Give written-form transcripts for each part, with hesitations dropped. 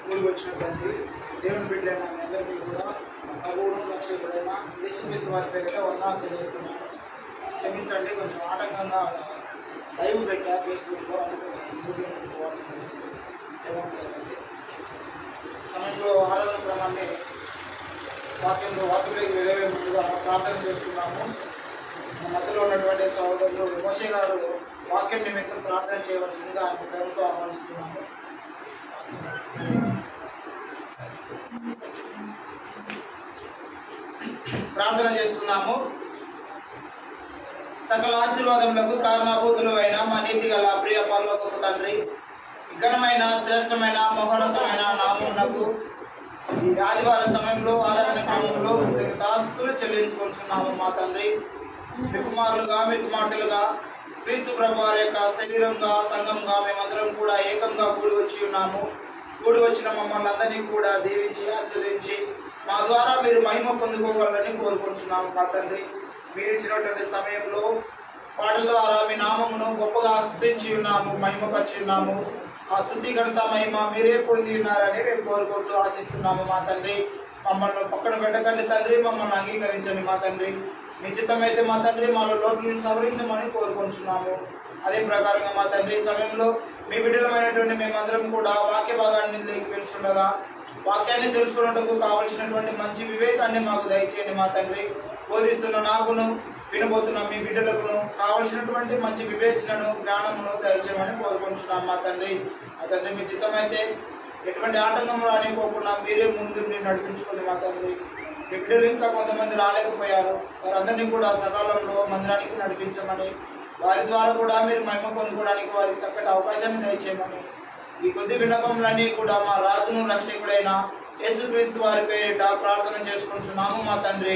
కూడికి వచ్చినటువంటి దేవుని బిడ్డలైన మీ అందరికీ కూడా ప్రభువును రక్షకుడైన యేసుక్రీస్తు వారి పేరిట వందనాలు తెలియజేస్తున్నాను. క్షమించండి, కొంచెం ఆటంకంగా లైవ్ పెట్టా ఫేస్బుక్లో, అది కొంచెం పోవాల్సి వస్తుంది. సమయంలో ఆరాధన క్రమాన్ని వాక్యంలోకి వెళ్ళే ముందుగా ప్రార్థన చేసుకున్నాము. మన మధ్యలో ఉన్నటువంటి సహోదరులు మోషే గారు వాక్యం నిమిత్తం ప్రార్థన చేయవలసిందిగా ఆయన ప్రేమతో ఆహ్వానిస్తున్నాము. ప్రార్థన చేసుకున్నాము. సకల ఆశీర్వాదములకు కారణభూతులు అయిన మా నీతి గల ప్రియ పరలోకపు తండ్రి, ఘనమైన శ్రేష్టమైన మహోన్నతమైన నామమునకు ఈ ఆదివార సమయంలో ఆరాధన క్రమంలో కృతజ్ఞతాస్తుతులు చెల్లించుకుంటున్నాము. మా తండ్రి, మీ కుమారులుగా మీ కుమార్తెలుగా క్రీస్తు ప్రభు వారి యొక్క శరీరంగా సంఘంగా మేమందరం కూడా ఏకంగా కూడి వచ్చి ఉన్నాము. కూడి వచ్చిన మమ్మల్ని అందరినీ కూడా దీవించి ఆశీర్వదించి మా ద్వారా మీరు మహిమ పొందుకోవాలని కోరుకుంటున్నాము. మా తండ్రి, మీరు ఇచ్చినటువంటి సమయంలో పాటల ద్వారా మీ నామమును గొప్పగా స్తుతించి ఉన్నాము, మహిమపరిచి ఉన్నాము. ఆ స్తుతి ఘనత మహిమ మీరే పొంది ఉన్నారని మేము కోరుకుంటూ ఆశిస్తున్నాము. మా తండ్రి, మమ్మల్ని పక్కన పెట్టకండి తండ్రి, మమ్మల్ని అంగీకరించండి. మా తండ్రి, మీ చిత్తమైతే మా తండ్రి మాలో లోటులను సవరించమని కోరుకుంటున్నాము. అదే ప్రకారంగా మా తండ్రి, ఈ సమయంలో మీ బిడ్డలమైనటువంటి మేమందరం కూడా వాక్య భాగాన్ని వెళ్తుండగా వాక్యాన్ని తెలుసుకున్నట్టుకు కావలసినటువంటి మంచి వివేకాన్ని మాకు దయచేయండి. మా తండ్రి, బోధిస్తున్న నాకును వినబోతున్న మీ బిడ్డలకును కావలసినటువంటి మంచి వివేచనను జ్ఞానమును దయచేయమని కోరుకుంటున్నాం. మా తండ్రి, మీ చిత్తమైతే ఎటువంటి ఆటంకం రానిపోకుండా మీరే ముందు నడిపించుకోండి. మా తండ్రి, మీ బిడ్డలు ఇంకా కొంతమంది రాలేకపోయారు, వారందరినీ కూడా సకాలంలో మందిరానికి నడిపించమని, వారి ద్వారా కూడా మీరు మహిమ పొందుకోవడానికి వారికి చక్కటి అవకాశాన్ని దయచేయమని, ఈ కొద్ది విన్నపములన్నీ కూడా మా రాజును రక్షకుడైన యేసుక్రీస్తు వారి పేరిట ప్రార్థన చేసుకుంటున్నాము. మా తండ్రి,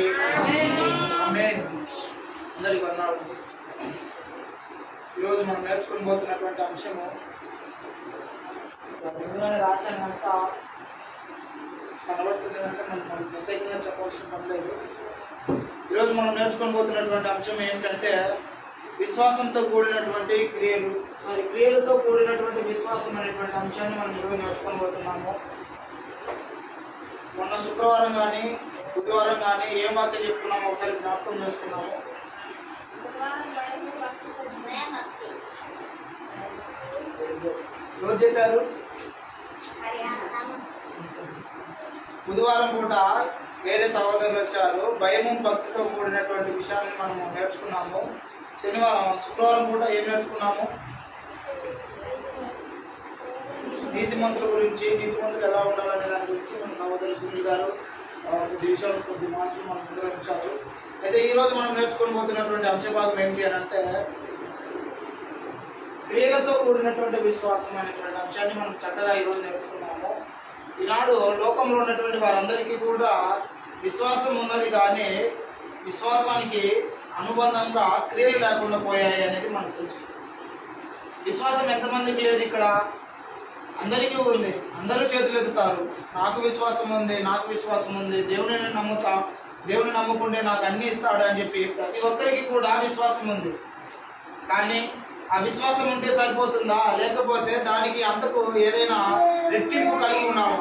ఆమేన్. అందరికీ వందనాలు. ఈరోజు మనం నేర్చుకుని పోతున్నటువంటి అంశము రాశాను కనుక కనబడుతుంది కనుక మనం ప్రత్యేకంగా చెప్పవలసిన పని లేదు. ఈరోజు మనం నేర్చుకొని పోతున్నటువంటి అంశం ఏంటంటే విశ్వాసంతో కూడినటువంటి క్రియలు. క్రియలతో కూడినటువంటి విశ్వాసం అనేటువంటి అంశాన్ని మనం ఈరోజు నేర్చుకొని పోతున్నాము. మొన్న శుక్రవారం కానీ బుధవారం కానీ ఏం వాక్యం చెప్పుకున్నాము ఒకసారి జ్ఞాపకం చేసుకున్నాము. రోజు చెప్పారు బుధవారం పూట వేరే సహోదరులు వచ్చారు. భయము భక్తితో కూడినటువంటి విషయాన్ని మనము నేర్చుకున్నాము. శుక్రవారం పూట ఏం నేర్చుకున్నాము? నీతిమంతుల గురించి, నీతిమంతులు ఎలా ఉండాలనే దాని గురించి మన సహోదరు సునీల్ గారు కొద్ది విషయాలు, కొద్ది మాటలు మనం ముందుగా ఉంచారు. అయితే ఈరోజు మనం నేర్చుకొని పోతున్నటువంటి అంశభాగం ఏంటి అని అంటే క్రియలతో కూడినటువంటి విశ్వాసం అనేటువంటి అంశాన్ని మనం చక్కగా ఈరోజు నేర్చుకున్నాము. ఈనాడు లోకంలో ఉన్నటువంటి వారందరికీ కూడా విశ్వాసం ఉన్నది, కానీ విశ్వాసానికి అనుబంధంగా క్రియలు లేకుండా పోయాయి అనేది మనకు తెలుసు. విశ్వాసం ఎంతమందికి లేదు? ఇక్కడ అందరికీ ఉంది. అందరూ చేతులు ఎత్తుతారు, నాకు విశ్వాసం ఉంది, నాకు విశ్వాసం ఉంది, దేవుని నమ్ముతా, దేవుని నమ్ముకుంటే నాకు అన్నీ ఇస్తాడు అని చెప్పి ప్రతి ఒక్కరికి కూడా విశ్వాసం ఉంది. కానీ ఆ విశ్వాసం ఉంటే సరిపోతుందా? లేకపోతే దానికి అంతకు ఏదైనా రెట్టింపు కలిగి ఉన్నాము?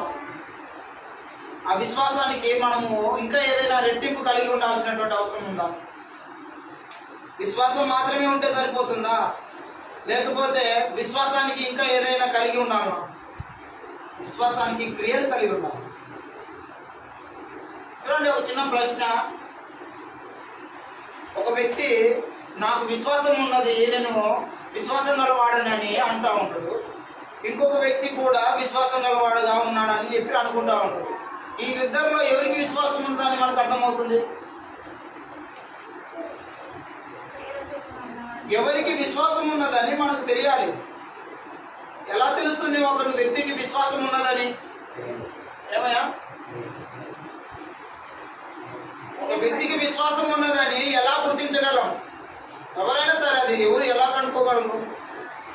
ఆ విశ్వాసానికి మనము ఇంకా ఏదైనా రెట్టింపు కలిగి ఉండాల్సినటువంటి అవసరం ఉందా? విశ్వాసం మాత్రమే ఉంటే సరిపోతుందా? లేకపోతే విశ్వాసానికి ఇంకా ఏదైనా కలిగి ఉండాలా? విశ్వాసానికి క్రియలు కలిగి ఉండాలి. చూడండి, ఒక చిన్న ప్రశ్న. ఒక వ్యక్తి నాకు విశ్వాసం ఉన్నది, నేను విశ్వాసం గలవాడనని అంటూ ఉంటాడు. ఇంకొక వ్యక్తి కూడా విశ్వాసం గలవాడుగా ఉన్నాడని చెప్పి అనుకుంటా ఉంటాడు. ఈ ఇద్దరిలో ఎవరికి విశ్వాసం ఉందని మనకు అర్థమవుతుంది? ఎవరికి విశ్వాసం ఉన్నదని మనకు తెలియాలి. ఎలా తెలుస్తుంది ఒక వ్యక్తికి విశ్వాసం ఉన్నదని? ఏమయ్యా, ఒక వ్యక్తికి విశ్వాసం ఉన్నదని ఎలా గుర్తించగలం? ఎవరైనా సరే అది ఎవరు ఎలా కనుక్కోగలరు?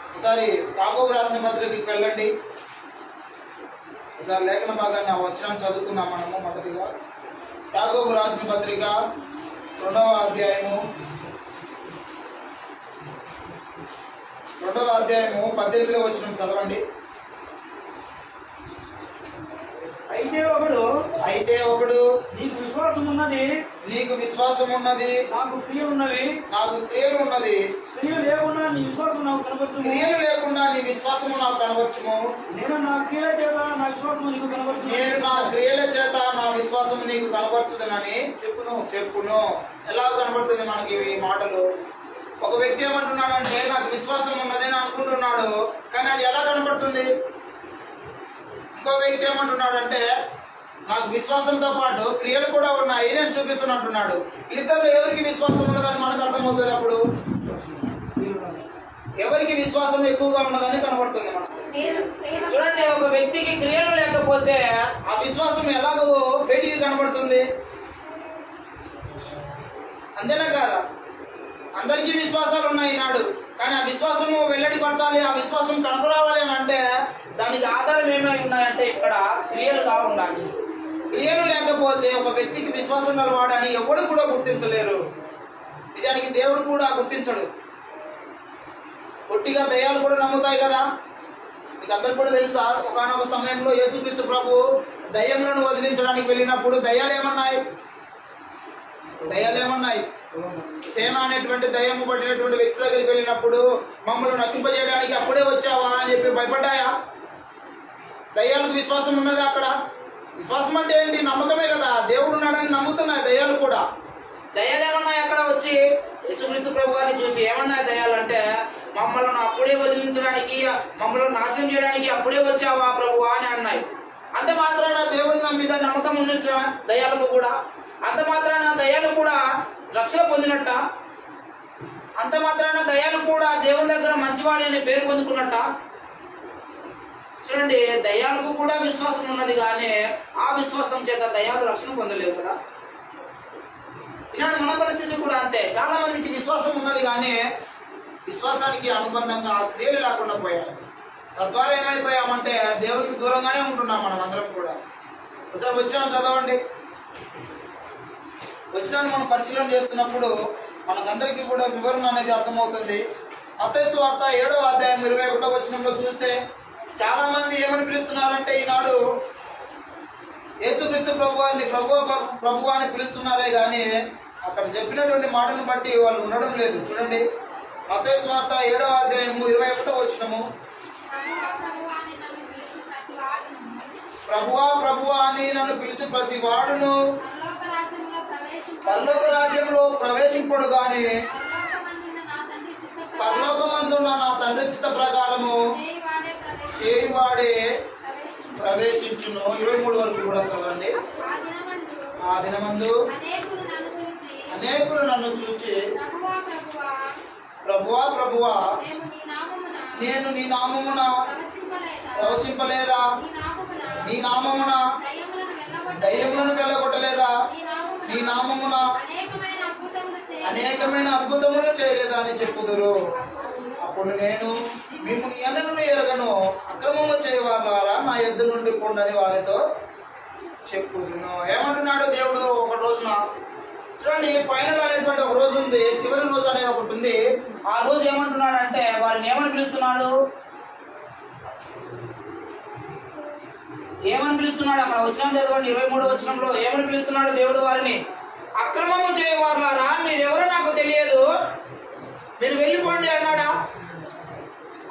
ఒకసారి యాకోబు రాసిన పత్రికకి వెళ్ళండి. ఒకసారి లేఖన భాగాన్ని ఆ వచనాన్ని చదువుకుందాం మనము. మొదటిగా యాకోబు రాసిన పత్రిక 2వ అధ్యాయము 18వ వచనం చదవండి. అయితే ఒకడు నీకు విశ్వాసం ఉన్నది, నీకు విశ్వాసం ఉన్నది, నాకు క్రియలు ఉన్నవి, నాకు క్రియలు ఉన్నది. క్రియలు లేకుండా నీ విశ్వాసం నాకు కనబడుతుంది. క్రియలు లేకుండా నీ విశ్వాసము నాకు కనబరచుము. నేను నా క్రియల చేత నా విశ్వాసం నీకు కనబడుతుంది. నేను నా క్రియల చేత నా విశ్వాసము నీకు కనబడుతుందని చెప్పును. ఎలా కనబడుతుంది మనకి ఈ మాటలు? ఒక వ్యక్తి ఏమంటున్నాడంటే నాకు విశ్వాసం ఉన్నదని అనుకుంటున్నాడు, కానీ అది ఎలా కనబడుతుంది? ఇంకో వ్యక్తి ఏమంటున్నాడంటే నాకు విశ్వాసంతో పాటు క్రియలు కూడా ఉన్నాయి, నేను చూపిస్తున్నట్టున్నాడు. ఇద్దరు ఎవరికి విశ్వాసం ఉన్నదని మనకు అర్థమవుతుంది. అప్పుడు ఎవరికి విశ్వాసం ఎక్కువగా ఉన్నదని కనబడుతుంది మనకు. చూడండి, ఒక వ్యక్తికి క్రియలు లేకపోతే ఆ విశ్వాసం ఎలాగో బయటికి కనబడుతుంది. అంతేనా కాదా? అందరికీ విశ్వాసాలు ఉన్నాయి ఈనాడు, కానీ ఆ విశ్వాసము వెల్లడిపరచాలి, ఆ విశ్వాసం కనపరావాలి అని అంటే దానికి ఆధారం ఏమై ఉన్నాయంటే ఇక్కడ క్రియలుగా ఉండాలి. క్రియలు లేకపోతే ఒక వ్యక్తికి విశ్వాసం కలవాడని ఎవడు కూడా గుర్తించలేరు. నిజానికి దేవుడు కూడా గుర్తించడు. ఒట్టిగా దయ్యాలు కూడా నమ్ముతాయి కదా. మీకు అందరికి కూడా తెలుసా, ఒకనొక సమయంలో యేసుక్రీస్తు ప్రభు దయ్యములను వదిలించడానికి వెళ్ళినప్పుడు దయ్యాలు ఏమన్నాయి? సేన అనేటువంటి దయ్యము పట్టినటువంటి వ్యక్తి దగ్గరికి వెళ్ళినప్పుడు మమ్మల్ని నశింపజేయడానికి అప్పుడే వచ్చావా అని చెప్పి భయపడ్డాయా? దయ్యాలకు విశ్వాసం ఉన్నది. అక్కడ విశ్వాసం అంటే ఏంటి? నమ్మకమే కదా. దేవుడు ఉన్నాడని నమ్ముతున్నాయి దయ్యాలు కూడా. దయ్యాలు ఏమన్నాయి అక్కడ వచ్చి యేసుక్రీస్తు ప్రభు గారిని చూసి ఏమన్నాయి దయ్యాలు అంటే, మమ్మల్ని అప్పుడే వదిలించడానికి, మమ్మల్ని నాశనం చేయడానికి అప్పుడే వచ్చావా ప్రభు అని అన్నాయి. అంత మాత్రాన దేవుని మీద నమ్మకం ఉండించిన దయ్యాలకు కూడా, అంత మాత్రాన దయ్యాలు కూడా రక్షణ పొందినట్ట, అంత మాత్రాన దయ్యాలు కూడా దేవుని దగ్గర మంచివాడి అనే పేరు పొందుకున్నట్ట. చూడండి, దయ్యాలకు కూడా విశ్వాసం ఉన్నది, కానీ ఆ విశ్వాసం చేత దయ్యాలు రక్షణ పొందలేవు కదా. ఇలాంటి మన పరిస్థితి కూడా అంతే. చాలా మందికి విశ్వాసం ఉన్నది, కానీ విశ్వాసానికి అనుబంధంగా క్రియలు లేకుండా పోయాయి. తద్వారా ఏమైపోయామంటే దేవునికి దూరంగానే ఉంటున్నాం మనం అందరం కూడా. ఒకసారి వచనాలు చదవండి. వచనాన్ని మనం పరిశీలన చేస్తున్నప్పుడు మనకందరికీ కూడా వివరణ అనేది అర్థమవుతుంది. మత్తయి సువార్త 7వ అధ్యాయం 21వ వచనంలో చూస్తే చాలా మంది ఏమని పిలుస్తున్నారంటే ఈనాడు యేసుక్రీస్తు ప్రభువారిని ప్రభువా అని పిలుస్తున్నారే కానీ అక్కడ చెప్పినటువంటి మాటను బట్టి వాళ్ళు ఉండడం లేదు. చూడండి, మత్తయి సువార్త 7వ అధ్యాయం 21వ వచనము, ప్రభువా ప్రభువా అని నన్ను పిలిచి ప్రతి వాడును పరలోక రాజ్యంలో ప్రవేశింపడు గాని పరలోకమందున్న నా తండ్రి చిత్త ప్రకారము చేయువాడే ప్రవేశించును. 23 వరకు కూడా చదవండి. ఆ దినమందు అనేకులు నన్ను చూచి ప్రభువా ప్రభువా నేను నీ నామమున ప్రవచింపలేదా, నీ నామమున దయ్యములను వెళ్ళగొట్టలేదా, నీ నామమున అనేకమైన అద్భుతములు చేయలేదా అని చెప్పుదురు. అప్పుడు నేను మేము ఎన్నడూ ఎరగను, అక్రమము చేయవారా నా యొద్ద నుండి పొండని వారితో చెప్పుదును. ఏమంటున్నాడు దేవుడు ఒక రోజున? చూడండి, ఫైనల్ అనేటువంటి ఒక రోజు ఉంది, చివరి రోజు అనేది ఒకటి ఉంది. ఆ రోజు ఏమంటున్నాడు అంటే వారిని ఏమని పిలుస్తున్నాడు? అక్కడ వచనం చదవండి. 23వ వచనంలో ఏమని పిలుస్తున్నాడు దేవుడు వారిని? అక్రమము చేయవారులారా మీరెవరో నాకు తెలియదు, మీరు వెళ్ళిపోండి అన్నాడా?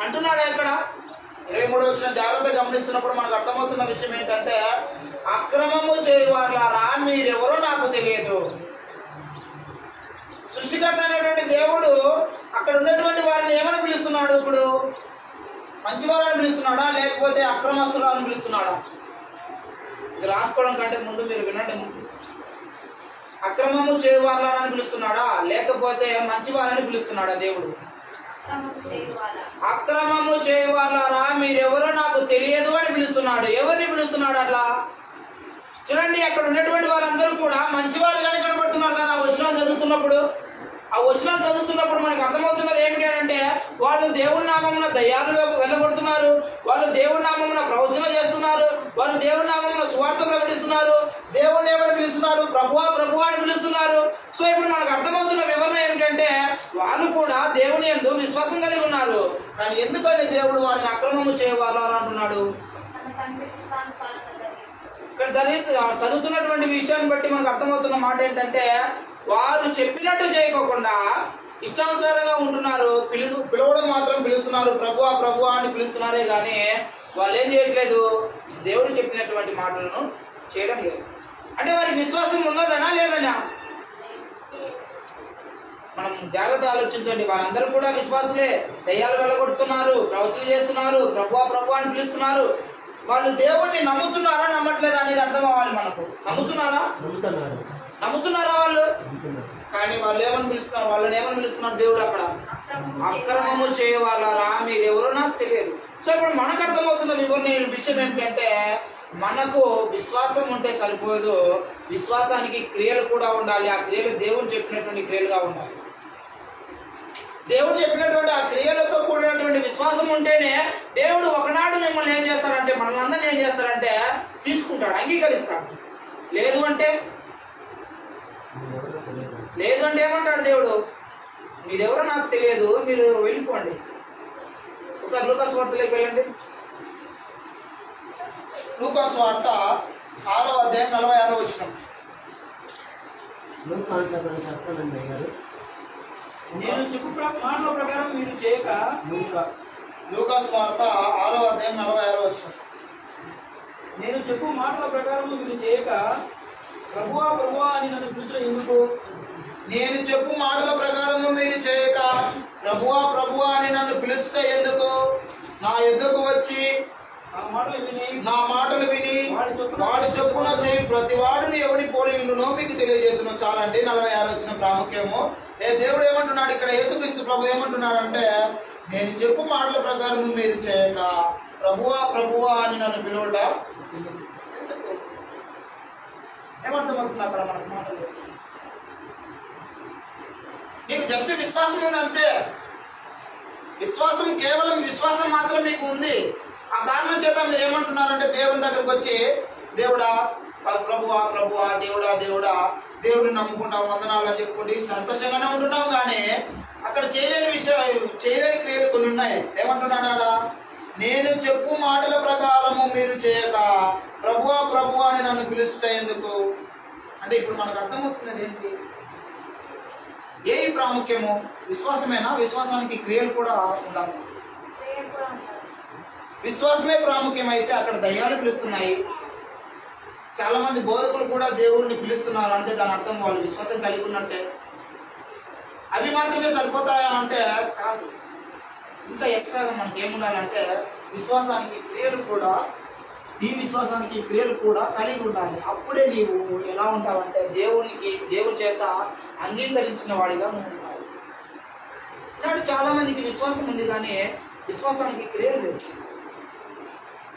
అంటున్నాడా ఇక్కడ? 23వ వచనం జాగ్రత్తగా గమనిస్తున్నప్పుడు మనకు అర్థమవుతున్న విషయం ఏంటంటే అక్రమము చేయవారులారా మీరెవరో నాకు తెలియదు. సృష్టికర్త అనేటువంటి దేవుడు అక్కడ ఉన్నటువంటి వారిని ఏమని పిలుస్తున్నాడు? ఇప్పుడు మంచివాళ్ళని పిలుస్తున్నాడా లేకపోతే అక్రమస్తులను పిలుస్తున్నాడా? ఇది రాసుకోవడం కంటే ముందు మీరు వినండి. అక్రమము చేయవాలని పిలుస్తున్నాడా లేకపోతే మంచి వాళ్ళని పిలుస్తున్నాడా దేవుడు? అక్రమము చేయవాలారా మీరెవరో నాకు తెలియదు అని పిలుస్తున్నాడు. ఎవరిని పిలుస్తున్నాడు అట్లా? చూడండి, అక్కడ ఉన్నటువంటి వారందరూ కూడా మంచివారుగానే కనబడుతున్నారు కదా. ఆ వచనాలు చదువుతున్నప్పుడు మనకు అర్థమవుతున్నది ఏమిటి అంటే వాళ్ళు దేవుని నామమున దయ్యాలు వెళ్ళగొడుతున్నారు, వాళ్ళు దేవుని నామమున ప్రవచన చేస్తున్నారు, వాళ్ళు దేవుని నామమున సువార్త ప్రకటిస్తున్నారు, దేవుని ఏమని పిలుస్తున్నారు? ప్రభువా ప్రభువా అని పిలుస్తున్నారు. సో ఇప్పుడు మనకు అర్థమవుతున్న వివరణ ఏమిటంటే వాళ్ళు కూడా దేవుని యందు విశ్వాసం కలిగి ఉన్నారు, కానీ ఎందుకని దేవుడు వారిని అక్రమము చేయవారు అంటున్నాడు? ఇక్కడ చదువుతున్నటువంటి విషయాన్ని బట్టి మనకు అర్థమవుతున్న మాట ఏంటంటే, వారు చెప్పినట్టు చేయకోకుండా ఇష్టానుసారంగా ఉంటున్నారు. పిలవడం మాత్రం పిలుస్తున్నారు, ప్రభువా ప్రభువా అని పిలుస్తున్నారే కానీ వాళ్ళు ఏం చేయట్లేదు, దేవుడు చెప్పినటువంటి మాటలను చేయడం లేదు. అంటే వారికి విశ్వాసం ఉన్నదనా లేదనా? మనం జాగ్రత్త ఆలోచించండి. వారందరూ కూడా విశ్వాసులే. దయ్యాలు వెళ్ళగొడుతున్నారు, ప్రవచనలు చేస్తున్నారు, ప్రభువా ప్రభువా అని పిలుస్తున్నారు. వాళ్ళు దేవుడిని నమ్ముతున్నారా నమ్మట్లేదా అనేది అర్థం అవ్వాలి మనకు. నమ్ముతున్నారా వాళ్ళు? కానీ వాళ్ళు ఏమని పిలుస్తున్నారు? వాళ్ళని ఏమని పిలుస్తున్నారు దేవుడు అక్కడ? అక్రమము చేయవాళ్ళరా మీరెవరో నాకు తెలియదు. సో ఇప్పుడు మనకు అర్థమవుతున్న విషయం ఏంటంటే, మనకు విశ్వాసం ఉంటే సరిపోదు, విశ్వాసానికి క్రియలు కూడా ఉండాలి. ఆ క్రియలు దేవుడు చెప్పినటువంటి క్రియలుగా ఉండాలి. దేవుడు చెప్పినటువంటి ఆ క్రియలతో కూడినటువంటి విశ్వాసం ఉంటేనే దేవుడు ఒకనాడు మిమ్మల్ని ఏం చేస్తాడంటే, మనల్ని ఏం చేస్తాడంటే తీసుకుంటాడు, అంగీకరిస్తాడు. లేదు అంటే ఏమంటాడు దేవుడు? మీరెవరో నాకు తెలియదు, మీరు వెళ్ళిపోండి. ఒకసారి లూకాసు వార్తలోకి వెళ్ళండి. లూకాసు వార్త 6వ అధ్యాయం 46వ వచనం. నేను చెప్పు మాటల ప్రకారం మీరు చేయక. లూకాసు వార్త 6వ అధ్యాయం 46వ వచనం. నేను చెప్పు మాటల ప్రకారం మీరు చేయక ప్రభువా ప్రభువా అని నన్ను పిలుచుట ఎందుకు? నేను చెప్పు మాటల ప్రకారము మీరు చేయక ప్రభువా ప్రభువా అని నన్ను పిలుచుట ఎందుకు? నా ఎద్దుకు వచ్చి నా మాటలు విని వాడి చొప్పున చేయి ప్రతి వాడిని ఎవరి పోలి ఉండునో మీకు తెలియజేస్తున్నాను. చాలండి. 46 వచ్చిన ప్రాముఖ్యము. దేవుడు ఏమంటున్నాడు ఇక్కడ? యేసుక్రీస్తు ప్రభు ఏమంటున్నాడు అంటే, నేను చెప్పు మాటల ప్రకారం మీరు చేయక ప్రభువా ప్రభువా అని నన్ను పిలువట ఎందుకు? ఏమర్థమవుతుంది అక్కడ మనకు మాటలు? నీకు జస్ట్ విశ్వాసం ఉంది అంతే. విశ్వాసం, కేవలం విశ్వాసం మాత్రం మీకు ఉంది. ఆ కారణం చేత మీరు ఏమంటున్నారంటే, దేవుని దగ్గరకు వచ్చి దేవుడా ప్రభువా ప్రభువా దేవుడా దేవుడా దేవుడిని నమ్ముకుంటాం, వందనాలు అని చెప్పుకుంటే సంతోషంగానే ఉంటున్నాం. కానీ అక్కడ చేయలేని క్రియలు కొన్ని ఉన్నాయి. ఏమంటున్నాడు ఆడ? నేను చెప్పు మాటల ప్రకారము మీరు చేయక ప్రభువా ప్రభువా అని నన్ను పిలుచుట ఎందుకు? అంటే ఇప్పుడు మనకు అర్థమవుతున్నది ఏంటి? ఏ ప్రాముఖ్యము? విశ్వాసమేనా? విశ్వాసానికి క్రియలు కూడా ఉండాలి. విశ్వాసమే ప్రాముఖ్యమైతే అక్కడ దయ్యాలు పిలుస్తున్నాయి. చాలా మంది బోధకులు కూడా దేవుడిని పిలుస్తున్నారు. అంటే దాని అర్థం వాళ్ళు విశ్వాసం కలిగి ఉన్నట్టే. అవి మాత్రమే సరిపోతాయా అంటే కాదు. ఇంకా ఎక్స్ట్రాగా మనకి ఏముండాలంటే విశ్వాసానికి క్రియలు కూడా, ఈ విశ్వాసానికి క్రియలు కూడా కలిగి ఉండాలి. అప్పుడే నీవు ఎలా ఉంటావంటే దేవుని చేత అంగీకరించిన వాడిగా నువ్వు ఉంటావు. ఇలాంటి చాలా మందికి విశ్వాసం ఉంది కానీ విశ్వాసానికి క్రియలు లేదు.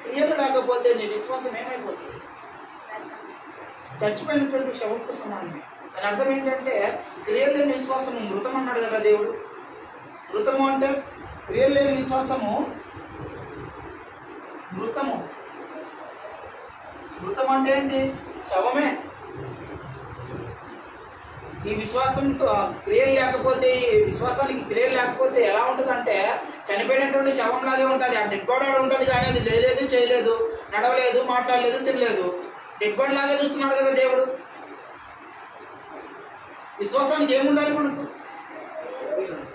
క్రియలు లేకపోతే నీ విశ్వాసం ఏమైపోతుంది? చచ్చిపోయినటువంటి శవంతో సమానమే. దాని అర్థం ఏంటంటే, క్రియలు లేని విశ్వాసము మృతం అన్నాడు కదా దేవుడు. మృతము అంటే క్రియలు లేని విశ్వాసము మృతము. మృతం అంటే ఏంటి? శవమే. ఈ విశ్వాసంతో క్రియలు లేకపోతే, ఈ విశ్వాసానికి క్రియలు లేకపోతే ఎలా ఉంటుంది అంటే చనిపోయినటువంటి శవం లాగే ఉంటుంది. ఆ డెడ్ బాడీ ఉంటుంది కానీ అది లేదు, చేయలేదు, నడవలేదు, మాట్లాడలేదు, తినలేదు. డెడ్ బాడీ లాగే చూస్తున్నాడు కదా దేవుడు. విశ్వాసానికి ఏముండాలి? మనకు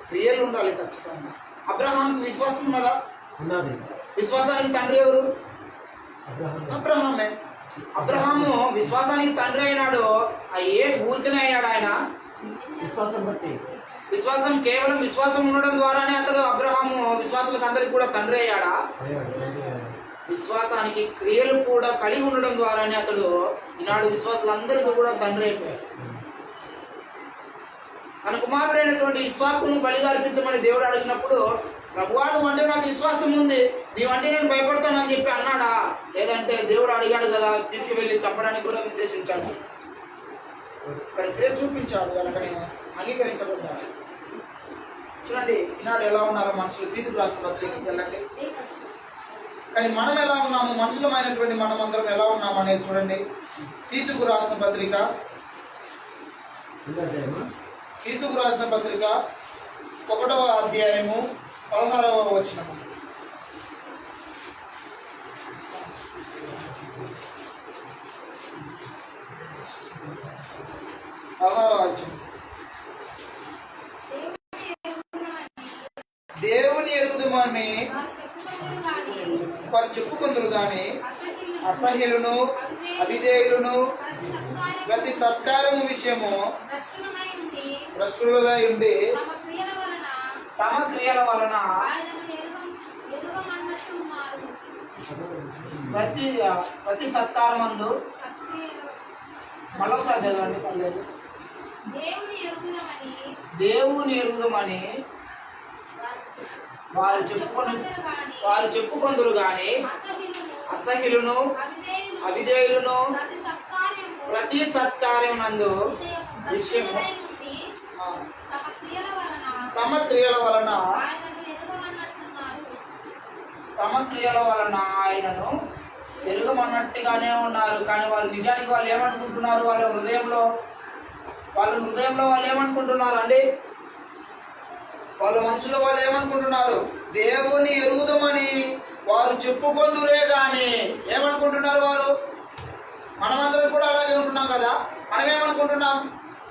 క్రియలు ఉండాలి ఖచ్చితంగా. అబ్రహాంకి విశ్వాసం ఉన్నదా? విశ్వాసానికి తండ్రి ఎవరు? అబ్రహామే. అబ్రహాము విశ్వాసానికి తండ్రి అయినాడు. ఏ ఊరికనే అయ్యాడు ఆయన? విశ్వాసం బట్టి. విశ్వాసం, కేవలం విశ్వాసం ఉండడం ద్వారానే అతడు అబ్రహాము విశ్వాసులకు అందరికి కూడా తండ్రి అయ్యాడా? విశ్వాసానికి క్రియలు కూడా కలిగి ఉండడం ద్వారానే అతడు ఈనాడు విశ్వాసులందరికీ కూడా తండ్రి అయిపోయాడు. తన కుమారుడైనటువంటి ఇస్సాకును బలిగా అర్పించమని దేవుడు అడిగినప్పుడు, ప్రభువా నువ్వు అంటే నాకు విశ్వాసం ఉంది, నీవంటే నేను భయపడతానని చెప్పి అన్నాడా? లేదంటే దేవుడు అడిగాడు కదా, తీసుకువెళ్ళి చంపడానికి కూడా ఉద్దేశించాడు. ఇక్కడ క్రియ చూపించాడు, వాళ్ళకని అంగీకరించబడ్డాడు. చూడండి ఈనాడు ఎలా ఉన్నారో మనుషులు. తీతుకు రాసిన పత్రికకి వెళ్ళండి. కానీ మనం ఎలా ఉన్నాము, మనుషులమైనటువంటి మనం అందరం ఎలా ఉన్నాము అనేది చూడండి. తీతుకు రాసిన పత్రిక 1వ అధ్యాయము 16వ వచనం. 16వ దేవుని ఎరుగుదమని వారు చెప్పుకుందరు గాని అసహ్యులను అవిధేయులను ప్రతి సత్కారము విషయము భ్రష్టులై ఉండి తమ క్రియల వలన ప్రతి సత్కారమందు మళ్ళొకసారి చదవండి పర్లేదు. దేవుని ఎరుగుదమని వారు చెప్పుకొందురు గాని అసహ్యులను అవిధేయులను ప్రతి సత్కార్యం నందు విషయము తమ క్రియల వలన ఆయనను ఎరుగమన్నట్టుగానే ఉన్నారు. కానీ వాళ్ళు నిజానికి వాళ్ళు ఏమనుకుంటున్నారు? వాళ్ళ హృదయంలో వాళ్ళు ఏమనుకుంటున్నారు అండి? వాళ్ళ మనసులో వాళ్ళు ఏమనుకుంటున్నారు? దేవుని ఎరుగుదమని వారు చెప్పుకొందురే గాని ఏమనుకుంటున్నారు వారు? మనమందరం కూడా అలాగే ఉంటున్నాం కదా. మనం ఏమనుకుంటున్నాం?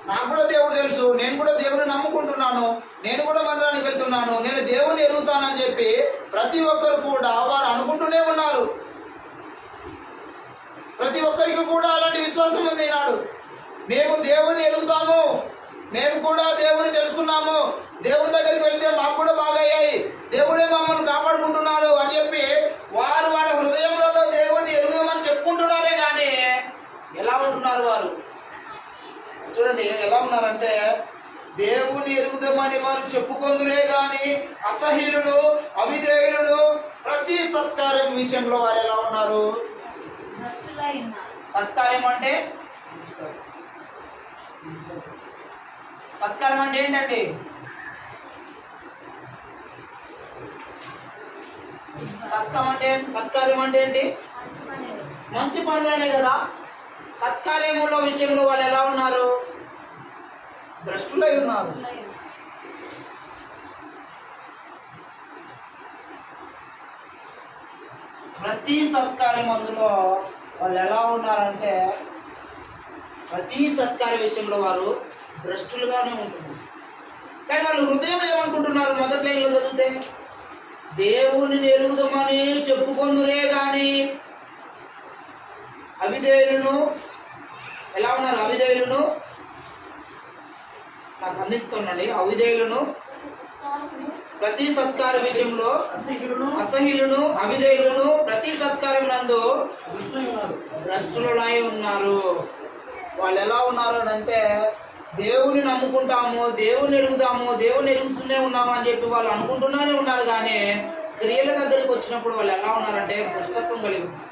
నాకు కూడా దేవుడు తెలుసు, నేను కూడా దేవుని నమ్ముకుంటున్నాను, నేను కూడా మందిరానికి వెళ్తున్నాను, నేను దేవుని ఎరుగుతానని చెప్పి ప్రతి ఒక్కరు కూడా వారు అనుకుంటూనే ఉన్నారు. ప్రతి ఒక్కరికి కూడా అలాంటి విశ్వాసం ఉంది నాడు. మేము దేవుని ఎరుగుతాము, మేము కూడా దేవుని తెలుసుకున్నాము, దేవుని దగ్గరికి వెళ్తే మాకు కూడా బాగా అయ్యాయి, దేవుడే మమ్మల్ని కాపాడుకుంటున్నారు అని చెప్పి వారు వాళ్ళ హృదయంలో దేవుని ఎరుగుదామని చెప్పుకుంటున్నారే కానీ ఎలా ఉంటున్నారు వారు? చూడండి ఎలా ఉన్నారంటే, దేవుని ఎరుగుదామని వారు చెప్పుకొందురే గాని అసహ్యులను అవిధేయులను ప్రతి సత్కార్యం విషయంలో వారు ఎలా ఉన్నారు? సత్కార్యం అంటే ఏంటండి? సత్కార్యం అంటే ఏంటి? మంచి పనులనే కదా. సత్కార్యముల విషయంలో వాళ్ళు ఎలా ఉన్నారు? భ్రష్టులై ఉన్నారు. ప్రతి సత్కార్యం అందులో వాళ్ళు ఎలా ఉన్నారంటే, ప్రతి సత్కార్య విషయంలో వారు భ్రష్టులుగానే ఉంటున్నారు. కానీ వాళ్ళు హృదయంలో ఏమనుకుంటున్నారు? మొదటి లైన్లో చదివితే దేవుని ఎరుగుదామని చెప్పుకొందురే గాని అవిధేయులను ఎలా ఉన్నారు? అవిధేయులను నాకు అందిస్తున్నాండి. అవిధేయులను ప్రతి సత్కార విషయంలో అసహ్యులను అవిధేయులను ప్రతి సత్కారం నందు భ్రష్టులై ఉన్నారు. వాళ్ళు ఎలా ఉన్నారు అంటే, దేవుని నమ్ముకుంటాము, దేవుని ఎరుగుదాము, దేవుని ఎరుగుతూనే ఉన్నాము అని చెప్పి వాళ్ళు అనుకుంటూనే ఉన్నారు. కానీ క్రియల దగ్గరికి వచ్చినప్పుడు వాళ్ళు ఎలా ఉన్నారంటే భ్రష్టత్వం కలిగి ఉన్నారు.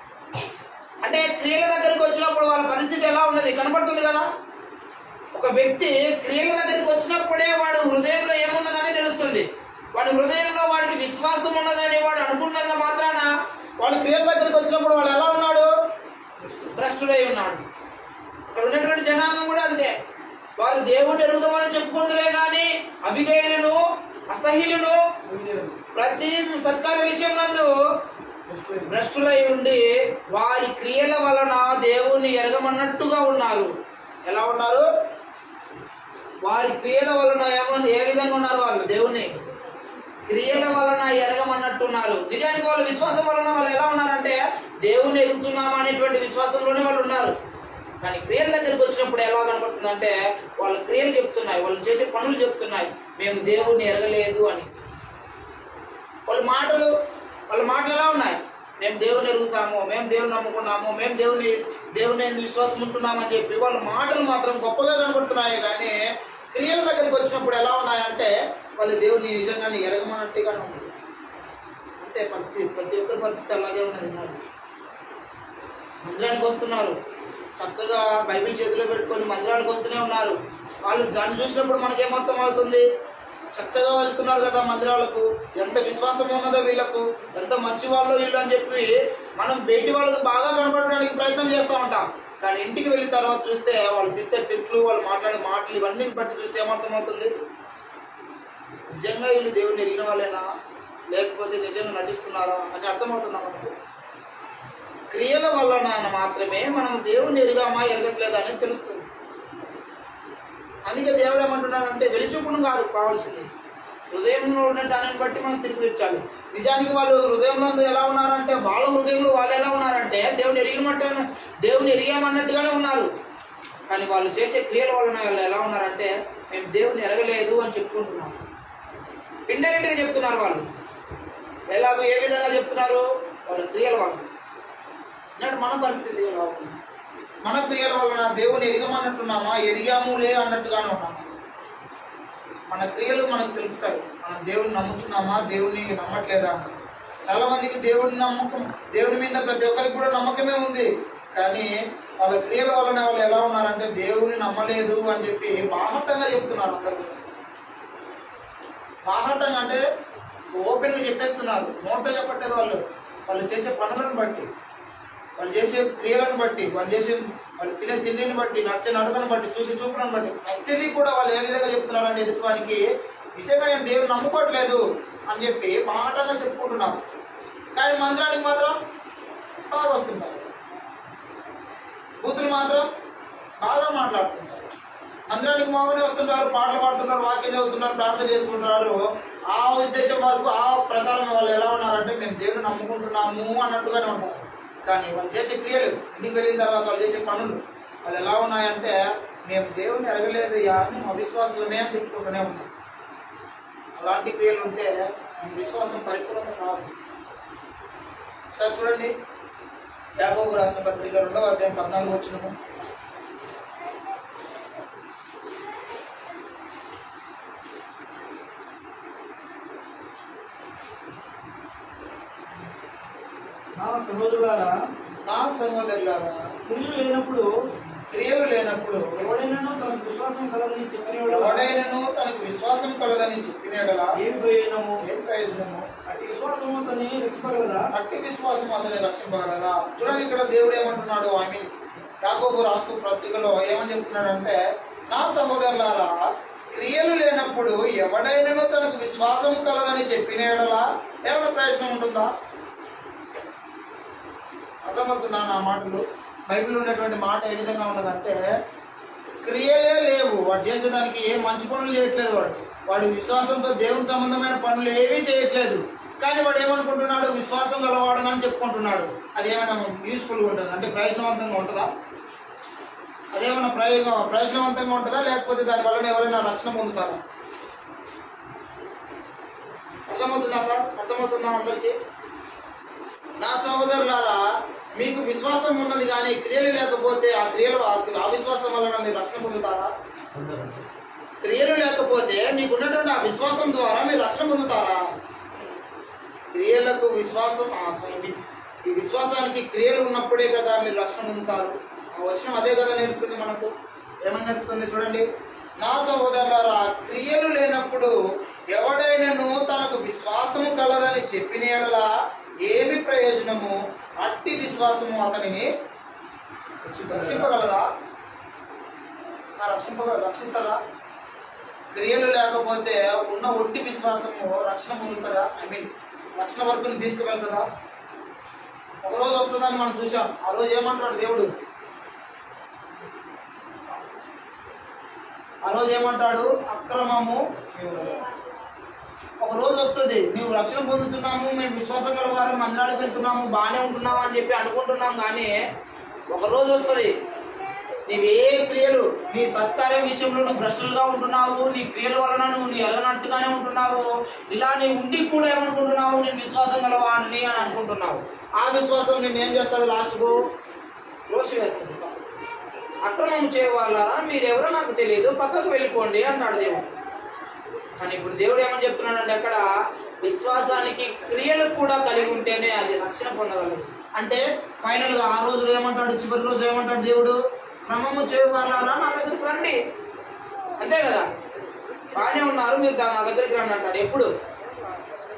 అంటే క్రియల దగ్గరికి వచ్చినప్పుడు వాళ్ళ పరిస్థితి ఎలా ఉన్నది కనపడుతుంది కదా. ఒక వ్యక్తి క్రియల దగ్గరికి వచ్చినప్పుడే వాడు హృదయంలో ఏమున్నదని తెలుస్తుంది. వాడి హృదయంలో వాడికి విశ్వాసం ఉన్నదని వాడు అనుకున్నంత మాత్రాన వాడు క్రియల దగ్గరికి వచ్చినప్పుడు వాడు ఎలా ఉన్నాడు? భ్రష్టుడై ఉన్నాడు. ఇక్కడ ఉన్నటువంటి జనాంగం కూడా అంతే. వారు దేవుని ఎరుగుదామని చెప్పుకుందరే కానీ అవిధేయులను అసహ్యులను ప్రతి సత్కార విషయం నందు భ్రష్టులై ఉండి వారి క్రియల వలన దేవుని ఎరగమన్నట్టుగా ఉన్నారు. ఎలా ఉన్నారు? వారి క్రియల వలన ఏ విధంగా ఉన్నారు? వాళ్ళు దేవుని క్రియల వలన ఎరగమన్నట్టున్నారు. నిజానికి వాళ్ళ విశ్వాసం వలన వాళ్ళు ఎలా ఉన్నారంటే దేవుని ఎరుగుతున్నామా అనేటువంటి విశ్వాసంలోనే వాళ్ళు ఉన్నారు. కానీ క్రియల దగ్గరికి వచ్చినప్పుడు ఎలా కనపడుతుందంటే వాళ్ళ క్రియలు చెప్తున్నాయి, వాళ్ళు చేసే పనులు చెప్తున్నాయి మేము దేవుని ఎరగలేదు అని. వాళ్ళ మాటలు ఎలా ఉన్నాయి? మేము దేవుని ఎరుగుతాము, మేము దేవుని నమ్ముకున్నాము, మేము దేవుని విశ్వాసం ఉంటున్నామని చెప్పి వాళ్ళ మాటలు మాత్రం గొప్పగా కనబడుతున్నాయి. కానీ క్రియల దగ్గరికి వచ్చినప్పుడు ఎలా ఉన్నాయంటే వాళ్ళు దేవుని నిజంగానే ఎరగమన్నట్టుగానే ఉంది. అంతే ప్రతి ఒక్కరి పరిస్థితి అలాగే ఉన్నది. మందిరానికి వస్తున్నారు, చక్కగా బైబిల్ చేతిలో పెట్టుకొని మందిరానికి వస్తూనే ఉన్నారు. వాళ్ళు దాన్ని చూసినప్పుడు మనకేమర్థం అవుతుంది? చక్కగా వెళ్తున్నారు కదా మందిరాలకు, ఎంత విశ్వాసం ఉన్నదో వీళ్ళకు, ఎంత మంచి వాళ్ళు వీళ్ళు అని చెప్పి మనం బయటి వాళ్ళకు బాగా కనపడడానికి ప్రయత్నం చేస్తూ ఉంటాం. కానీ ఇంటికి వెళ్ళిన తర్వాత చూస్తే వాళ్ళు తిట్లు, వాళ్ళు మాట్లాడే మాటలు ఇవన్నీ బట్టి చూస్తే ఏమర్థం అవుతుంది? నిజంగా వీళ్ళు దేవుని ఎరిగిన వాళ్ళేనా లేకపోతే నిజంగా నటిస్తున్నారా అని అర్థమవుతుందా మనకు? క్రియల వలన మాత్రమే మనం దేవుని ఎరిగామా ఎరగట్లేదా అని తెలుస్తుంది. అందుకే దేవుడు ఏమంటున్నాడంటే వెలిచూపును కాదు కావాల్సింది, హృదయంలో ఉన్న దానిని బట్టి మనం తిరిగి తీర్చాలి. నిజానికి వాళ్ళు హృదయంలో ఎలా ఉన్నారంటే, వాళ్ళ హృదయంలో వాళ్ళు ఎలా ఉన్నారంటే దేవుని ఎరిగామన్నట్టుగానే ఉన్నారు. కానీ వాళ్ళు చేసే క్రియల వలన వాళ్ళు ఎలా ఉన్నారంటే మేము దేవుని ఎరగలేదు అని చెప్పుకుంటున్నాం. ఇండైరెక్ట్గా చెప్తున్నారు వాళ్ళు. ఎలాగో ఏ విధంగా చెప్తున్నారు? వాళ్ళ క్రియల వలన. అంటే మన పరిస్థితి ఎలా ఉంది? మన క్రియల వలన దేవుని ఎరగమన్నట్టున్నామా, ఎరిగాములే అన్నట్టుగానే ఉన్నామా? మన క్రియలు మనకు తెలుపుతాయి మనం దేవుని నమ్ముతున్నామా, దేవుని నమ్మట్లేదా అని. చాలా మందికి దేవుని నమ్మకం, దేవుని మీద ప్రతి ఒక్కరికి కూడా నమ్మకమే ఉంది. కానీ వాళ్ళ క్రియల వలన వాళ్ళు ఎలా ఉన్నారంటే దేవుని నమ్మలేదు అని చెప్పి బాహటంగా చెప్తున్నారు. అందరూ బాహటంగా అంటే ఓపెన్గా చెప్పేస్తున్నారు. నోట్తో చెప్పట్లేదు. వాళ్ళు చేసే పనులను బట్టి, వాళ్ళు చేసే క్రియలను బట్టి, వాళ్ళు తినే తిండిని బట్టి, నచ్చే నడకను బట్టి, చూసి చూపులను బట్టి ప్రతిదీ కూడా వాళ్ళు ఏ విధంగా చెప్తున్నారంటే ఎదుటివానికి నిజంగా నేను దేవుని నమ్ముకోవట్లేదు అని చెప్పి బాహటంగా చెప్పుకుంటున్నారు. కానీ మందిరానికి మాత్రం బాగా వస్తుంటారు, బూతులు మాత్రం బాగా మాట్లాడుతుంటారు. మందిరానికి బాగానే వస్తుంటారు, పాటలు పాడుతున్నారు, వాక్యం చదువుతున్నారు, ప్రార్థన చేసుకుంటున్నారు. ఆ ఉద్దేశం వరకు ఆ ప్రకారం వాళ్ళు ఎలా ఉన్నారంటే మేము దేవుని నమ్ముకుంటున్నాము అన్నట్టుగానే ఉంటారు. కానీ వాళ్ళు చేసే క్రియలు, ఇంటికి వెళ్ళిన తర్వాత వాళ్ళు చేసే పనులు వాళ్ళు ఎలా ఉన్నాయంటే మేము దేవుని ఎరగలేదు, మేము అవిశ్వాసులమే అని చెప్పుకుంటూనే ఉన్నాం. అలాంటి క్రియలు ఉంటే విశ్వాసం పరిపూర్ణత కాదు. సార్ చూడండి, యాకోబు రాసిన పత్రిక 2వ అధ్యాయం 14 వచనము. నా సహోదరులారా, క్రియలు లేనప్పుడు ఎవడైనాను తనకు విశ్వాసం కలదని చెప్పిన యెడల ఏమి ప్రయోజనము? అట్టి విశ్వాసము అతని రక్షింపగలదా? చూడండి, ఇక్కడ దేవుడు ఏమంటున్నాడు, యాకోబు రాస్తూ పత్రికలో ఏమని చెప్తున్నాడంటే, నా సహోదరులారా, క్రియలు లేనప్పుడు ఎవడైనాను తనకు విశ్వాసం కలదని చెప్పిన యెడల ఏమైనా ప్రయోజనం ఉంటుందా? అర్థమవుతుందా నా మాటలు? బైబిల్లో ఉన్నటువంటి మాట ఏ విధంగా ఉన్నదంటే క్రియలే లేవు, వాడు చేసేదానికి ఏ మంచి పనులు చేయట్లేదు, వాడు విశ్వాసంతో దేవుని సంబంధమైన పనులు ఏమీ చేయట్లేదు. కానీ వాడు ఏమనుకుంటున్నాడు, విశ్వాసం గలవాడనని చెప్పుకుంటున్నాడు. అది ఏమైనా యూస్ఫుల్గా ఉంటుంది అంటే ప్రయోజనవంతంగా ఉంటుందా? అదేమైనా ప్రయోజనవంతంగా ఉంటుందా? లేకపోతే దానివల్ల ఎవరైనా రక్షణ పొందుతారా? అర్థమవుతుందా సార్? అర్థమవుతుందా అందరికీ? నా సహోదరులారా, మీకు విశ్వాసం ఉన్నది కానీ క్రియలు లేకపోతే ఆ విశ్వాసం వలన మీరు రక్షణ పొందుతారా? క్రియలు లేకపోతే నీకున్నటువంటి ఆ విశ్వాసం ద్వారా మీరు రక్షణ పొందుతారా? క్రియలకు విశ్వాసం, ఈ విశ్వాసానికి క్రియలు ఉన్నప్పుడే కదా మీరు రక్షణ పొందుతారు. వచనం అదే కదా నేర్పుతుంది మనకు. ఏమని నేర్పుతుంది చూడండి, నా సహోదరులారా, క్రియలు లేనప్పుడు ఎవడైనాను తనకు విశ్వాసము కలదని చెప్పిన యెడల ఏమి ప్రయోజనము? అట్టి విశ్వాసము అతనిని రక్షింపగలదా? రక్షిస్తుందా? క్రియలు లేకపోతే ఉన్న ఒట్టి విశ్వాసము రక్షణ పొందుతుందా? రక్షణ వరకు తీసుకువెళ్తుందా? ఒకరోజు వస్తుందని మనం చూసాం. ఆ రోజు ఏమంటాడు దేవుడు? ఆ రోజు ఏమంటాడు? అక్రమము. ఒక రోజు వస్తుంది, నీవు రక్షణ పొందుతున్నాము, మేము విశ్వాసం గల వారం మందిరానికి వెళ్తున్నాము, బాగానే ఉంటున్నాము అని చెప్పి అనుకుంటున్నాం. కానీ ఒక రోజు వస్తుంది, నీవే క్రియలు, నీ సత్కార్యం విషయంలో నువ్వు భ్రష్టులుగా ఉంటున్నావు, నీ క్రియల వలన నువ్వు ఎరగనట్టుగానే ఉంటున్నావు, ఇలా నీ ఉండి కూడా ఏమనుకుంటున్నావు, నేను విశ్వాసం గలవాడిని అని అనుకుంటున్నావు. ఆ విశ్వాసం నేను ఏం చేస్తుంది? లాస్ట్కు రోషి వేస్తుంది. అక్రమం చేయవాళ్ళారా మీరెవరో నాకు తెలియదు, పక్కకు వెళ్ళిపోండి అంటాడు దేవుడు. కానీ ఇప్పుడు దేవుడు ఏమని చెప్తున్నాడంటే అక్కడ విశ్వాసానికి క్రియలు కూడా కలిగి ఉంటేనే అది రక్షణ పొందగలదు. అంటే ఫైనల్గా ఆ రోజు ఏమంటాడు? చివరి రోజు ఏమంటాడు దేవుడు? క్రమము చేయవాళ్ళారా నా దగ్గరికి రండి. అంతే కదా, బాగానే ఉన్నారు మీరు నా దగ్గరికి రండి అంటాడు. ఎప్పుడు?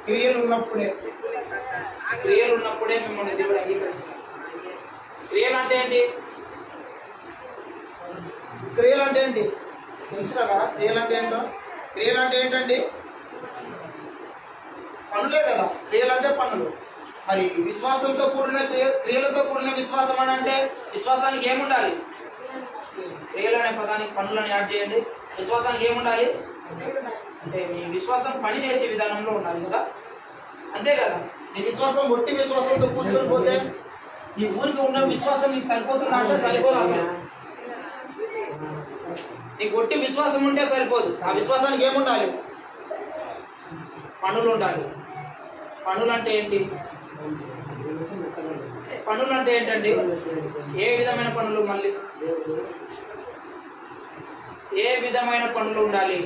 క్రియలు ఉన్నప్పుడే. క్రియలు ఉన్నప్పుడే మిమ్మల్ని దేవుడు అంగీకరిస్తాడు. క్రియలు అంటే ఏంటి? క్రియలు అంటే ఏంటి తెలుసు కదా? క్రియలు అంటే ఏంటో? క్రియలు అంటే ఏంటండి? పనులే కదా. క్రియలు అంటే పనులు. మరి విశ్వాసంతో కూడిన క్రియలతో కూడిన విశ్వాసం అని అంటే విశ్వాసానికి ఏముండాలి? క్రియలు అనే పదానికి పనులను యాడ్ చేయండి. విశ్వాసానికి ఏముండాలి అంటే నీ విశ్వాసం పని చేసే విధానంలో ఉండాలి కదా, అంతే కదా. నీ విశ్వాసం ఒట్టి విశ్వాసంతో కూర్చొని పోతే ఈ ఊరికి ఉన్న విశ్వాసం నీకు సరిపోతుందా అంటే సరిపోదు. అసలు నీకు ఒట్టి విశ్వాసం ఉంటే సరిపోదు. ఆ విశ్వాసానికి ఏముండాలి? పనులు ఉండాలి. పనులు అంటే ఏంటి? పనులు అంటే ఏంటండి? ఏ విధమైన పనులు? మళ్ళీ ఏ విధమైన పనులు ఉండాలి?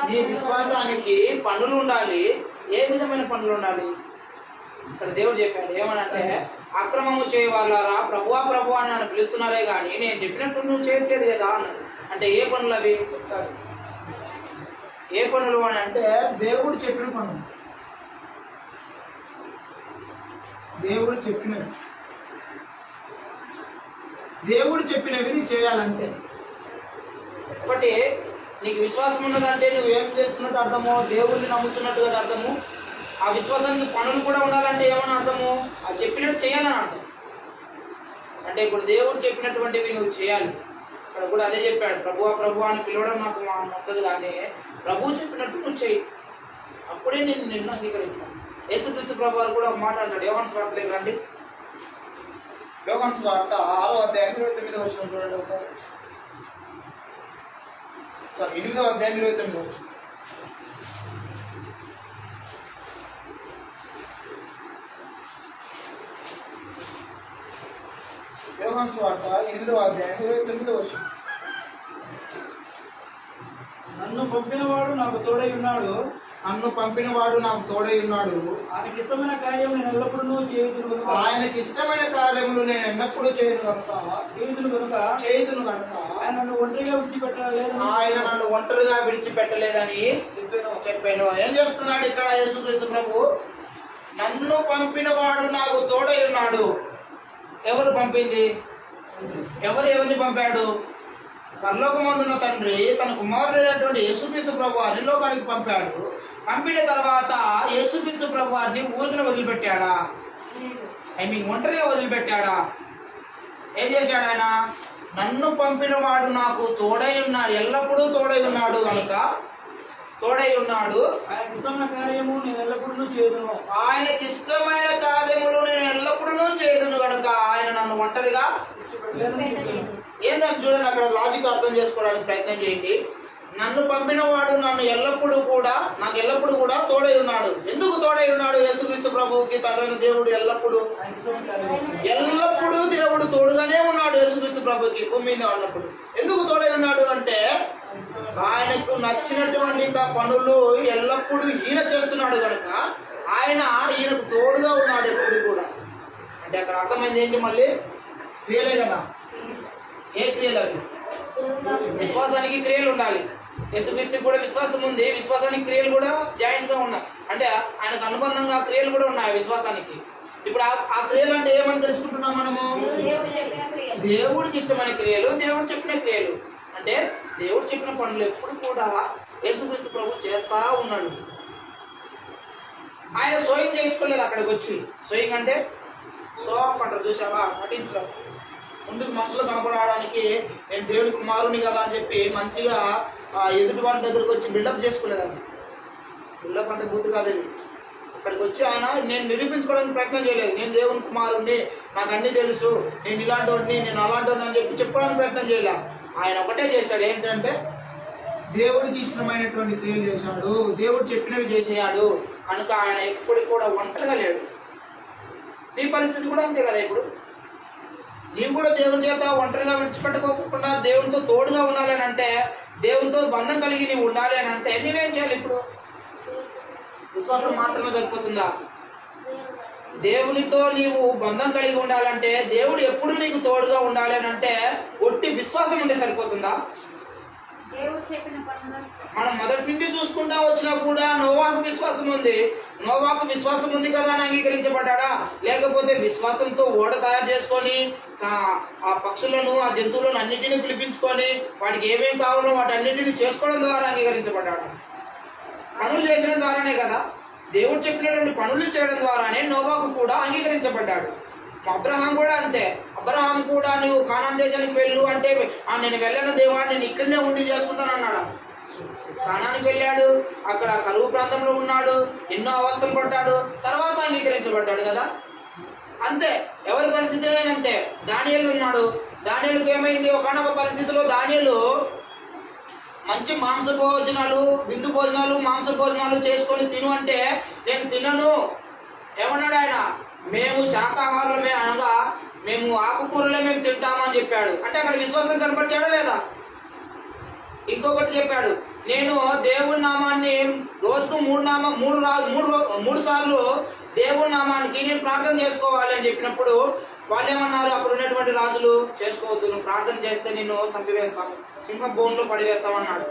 నీ విశ్వాసానికి పనులు ఉండాలి. ఏ విధమైన పనులు ఉండాలి? ఇక్కడ దేవుడు చెప్పాడు ఏమనంటే, అక్రమము చేయవాళ్ళారా ప్రభువా ప్రభువా అని నన్ను పిలుస్తున్నారే కానీ నేను చెప్పినట్టు నువ్వు చేయట్లేదు కదా అన్నాడు. అంటే ఏ పనులు అవి చెప్తారు? ఏ పనులు అని అంటే దేవుడు చెప్పిన పనులు. దేవుడు చెప్పినవి నీకు చేయాలంతే. ఒకటి నీకు విశ్వాసం ఉన్నదంటే నువ్వు ఏం చేస్తున్నట్టు అర్థము? దేవుడిని నమ్ముతున్నట్టు కదా అర్థము. ఆ విశ్వాసానికి పనులు కూడా ఉండాలంటే ఏమని అర్థము? ఆ చెప్పినట్టు చేయాలని అర్థం. అంటే ఇప్పుడు దేవుడు చెప్పినటువంటివి నువ్వు చేయాలి. ఇక్కడ కూడా అదే చెప్పాడు, ప్రభువా ప్రభువా అని పిలవడం నాకు నచ్చదు కానీ ప్రభువు చెప్పినట్టు నువ్వు చేయి, అప్పుడే నేను నిన్ను అంగీకరిస్తాను. యేసుక్రీస్తు ప్రభు వారు కూడా ఒక మాట అంటాడు. యోహాను సువార్త దగ్గర రండి. యోహాను సువార్త 6వ అధ్యాయం 29వ వచనం చూడండి ఒకసారి. 8వ అధ్యాయం 29వ వచనం. యోహాను సువార్త 8వ అధ్యాయం 29వ వచనం. నన్ను పంపినవాడు నాకు తోడై ఉన్నాడు. ఆయనకి ఇష్టమైన కార్యములు నేను ఎల్లప్పుడూ చేయదును కనుక ఆయన నన్ను ఒంటరిగా విడిచిపెట్టలేదని చెప్పాను. ఏం చేస్తున్నాడు ఇక్కడ యేసుక్రీస్తు ప్రభు? నన్ను పంపినవాడు నాకు తోడై ఉన్నాడు. ఎవరు పంపింది? ఎవరిని పంపాడు? పరలోకమందున్న తండ్రి తన కుమారుడైనటువంటి యేసుక్రీస్తు ప్రభువారిని లోకానికి పంపాడు. పంపిన తర్వాత యేసుక్రీస్తు ప్రభువారిని ఊరిని వదిలిపెట్టాడా? ఒంటరిగా వదిలిపెట్టాడా? ఏం చేశాడు ఆయన? నన్ను పంపినవాడు నాకు తోడై ఉన్నాడు, ఎల్లప్పుడూ తోడై ఉన్నాడు కనుక తోడై ఉన్నాడు. ఆయనకి ఇష్టమైన కార్యములు నేను ఎల్లప్పుడూ చేయదును కనుక ఆయన నన్ను ఒంటరిగా ఏందని చూడండి. అక్కడ లాజిక్ అర్థం చేసుకోవడానికి ప్రయత్నం చేయండి. నన్ను పంపినవాడు నాకు ఎల్లప్పుడూ కూడా తోడై ఉన్నాడు. ఎందుకు తోడై ఉన్నాడు? యేసుక్రీస్తు ప్రభువుకి తండ్రైన దేవుడు ఎల్లప్పుడూ దేవుడు తోడుగానే ఉన్నాడు యేసుక్రీస్తు ప్రభువుకి భూమి మీద ఉన్నప్పుడు. ఎందుకు తోడై ఉన్నాడు అంటే ఆయనకు నచ్చినటువంటి పనులు ఎల్లప్పుడూ ఈయన చేస్తున్నాడు కనుక ఈయనకు తోడుగా ఉన్నాడు ఎప్పుడు కూడా. అంటే అక్కడ అర్థమైంది ఏంటి? మళ్ళీ క్రియలే కదా. ఏ క్రియలు అవి? విశ్వాసానికి క్రియలు ఉండాలి. యేసుక్రీస్తుకి కూడా విశ్వాసం ఉంది, విశ్వాసానికి క్రియలు కూడా జాయింట్ గా ఉన్నాయి. అంటే ఆయనకు అనుబంధంగా క్రియలు కూడా ఉన్నాయి విశ్వాసానికి. ఇప్పుడు ఆ క్రియలు అంటే ఏమని తెలుసుకుంటున్నాం మనము? దేవుడికి ఇష్టమైన క్రియలు, దేవుడు చెప్పిన క్రియలు. అంటే దేవుడు చెప్పిన పనులు ఎప్పుడు కూడా యేసుక్రీస్తు ప్రభు చేస్తా ఉన్నాడు. ఆయన సోయింగ్ చేసుకోలేదు. అక్కడికి వచ్చి సోయింగ్ అంటే సో ఆఫ్ అంటారు చూసావా, నటించడం. ముందుకు మనుషులు కనపడడానికి నేను దేవుడి కుమారుని కదా అని చెప్పి మంచిగా ఎదుటి వారి దగ్గరకు వచ్చి బిల్డప్ చేసుకోలేదండి. బిల్డప్ అంటే బూతు కాదు ఇది. అక్కడికి వచ్చి ఆయన నేను నిరూపించుకోవడానికి ప్రయత్నం చేయలేదు. నేను దేవుని కుమారుణ్ణి, నాకు అన్నీ తెలుసు, నేను ఇలాంటి వాడిని, నేను అలాంటి వాడిని అని చెప్పి చెప్పుకోవడానికి ప్రయత్నం చేయలే. ఆయన ఒకటే చేశాడు, ఏంటంటే దేవుడికి ఇష్టమైనటువంటి క్రియలు చేశాడు, దేవుడు చెప్పినవి చేసేయాడు కనుక ఆయన ఎప్పుడు కూడా ఒంటరిగా లేడు. నీ పరిస్థితి కూడా అంతే కదా. ఇప్పుడు నీవు కూడా దేవుని చేత ఒంటరిగా విడిచిపెట్టుకోకుండా దేవునితో తోడుగా ఉండాలి అని అంటే, దేవునితో బంధం కలిగి నీవు ఉండాలి అని అంటే నీవేం చేయాలి? ఇప్పుడు విశ్వాసం మాత్రమే సరిపోతుందా? దేవునితో నీవు బంధం కలిగి ఉండాలంటే, దేవుడు ఎప్పుడు నీకు తోడుగా ఉండాలి అని అంటే ఒట్టి విశ్వాసం ఉంటే సరిపోతుందా? మనం మొదటి నుండి చూసుకుంటా వచ్చినా కూడా నోవాకు విశ్వాసం ఉంది. నోవాకు విశ్వాసం ఉంది కదా అని అంగీకరించబడ్డా? లేకపోతే విశ్వాసంతో ఓడ తయారు చేసుకొని ఆ పక్షులను, ఆ జంతువులను అన్నిటినీ పిలిపించుకొని వాటికి ఏమేమి కావాలో వాటి అన్నిటిని చేసుకోవడం ద్వారా అంగీకరించబడ్డాడు. పనులు చేసిన ద్వారానే కదా. దేవుడు చెప్పినటువంటి పనులు చేయడం ద్వారానే నోవాకు కూడా అంగీకరించబడ్డాడు. అబ్రహాం కూడా అంతే. అబ్రహాం కూడా నువ్వు కానాన్ దేశానికి వెళ్ళు అంటే నేను వెళ్ళను దేవా, నేను ఇక్కడనే ఉండి చేసుకుంటాను అన్నాడు. కానానికి వెళ్ళాడు, అక్కడ కరువు ప్రాంతంలో ఉన్నాడు, ఎన్నో అవస్థలు పడ్డాడు, తర్వాత అంగీకరించబడ్డాడు కదా. అంతే, ఎవరి పరిస్థితి అంతే. దానియేలు ఉన్నాడు, దానియేలుకు ఏమైంది, ఒకనొక పరిస్థితిలో దానియేలు మంచి మాంస భోజనాలు, విందు భోజనాలు, మాంస భోజనాలు చేసుకొని తిను అంటే నేను తినను ఏమన్నాడు ఆయన. మేము శాకాహారులమే అనగా మేము ఆకుకూరలే మేము తింటామని చెప్పాడు. అంటే అక్కడ విశ్వాసం కనపరిచాడా లేదా? ఇంకొకటి చెప్పాడు, నేను దేవుడి నామాన్ని రోజుకు మూడు సార్లు దేవుడి నామానికి నేను ప్రార్థన చేసుకోవాలి అని చెప్పినప్పుడు వాళ్ళు ఏమన్నారు, అప్పుడు ఉన్నటువంటి రాజులు, చేసుకోవద్దు, నువ్వు ప్రార్థన చేస్తే నిన్ను చంపివేస్తాము, సింహ బోన్లో పడివేస్తామన్నాడు.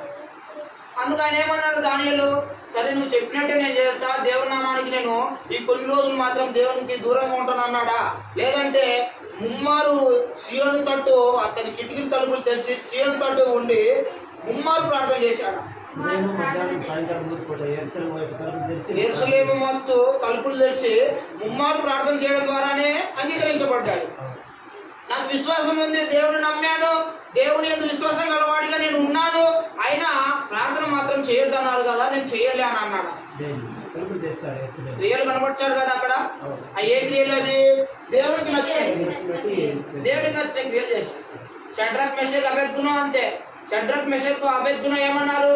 అందుకు ఆయన ఏమన్నాడు దానియేలు, సరే నువ్వు చెప్పినట్టే నేను చేస్తా, దేవుని నామానికి నేను ఈ కొన్ని రోజులు మాత్రం దేవునికి దూరంగా ఉంటాను అన్నాడా? లేదంటే ముమ్మారు సియోను తట్టు, అతని కిటికీ తలుపులు తెరిచి సియోను తట్టు ఉండి ముమ్మారు ప్రార్థన చేశాడు. యెరూషలేము మొత్తు తలుపులు తెరిచి ముమ్మారు ప్రార్థన చేయడం ద్వారానే అంగీకరించబడ్డాడు. నాకు విశ్వాసం ఉంది, దేవుని నమ్మాను, దేవుని యందు విశ్వాసం గలవాడిగా నేను ఉన్నాను, అయినా ప్రార్థన మాత్రం చేయొద్దన్నారు కదా, నేను చెయ్యలే అని అన్నాడు. క్రియలు కనబడ్చాడు కదా అక్కడ. ఏ క్రియలు అవి? దేవునికి నచ్చింది, దేవునికి నచ్చిన క్రియలు చేశాడు. షడ్రక్ మెషక్ అబేద్గోను అంతే. షడ్రక్ మెషక్ అబేద్గోను ఏమన్నారు,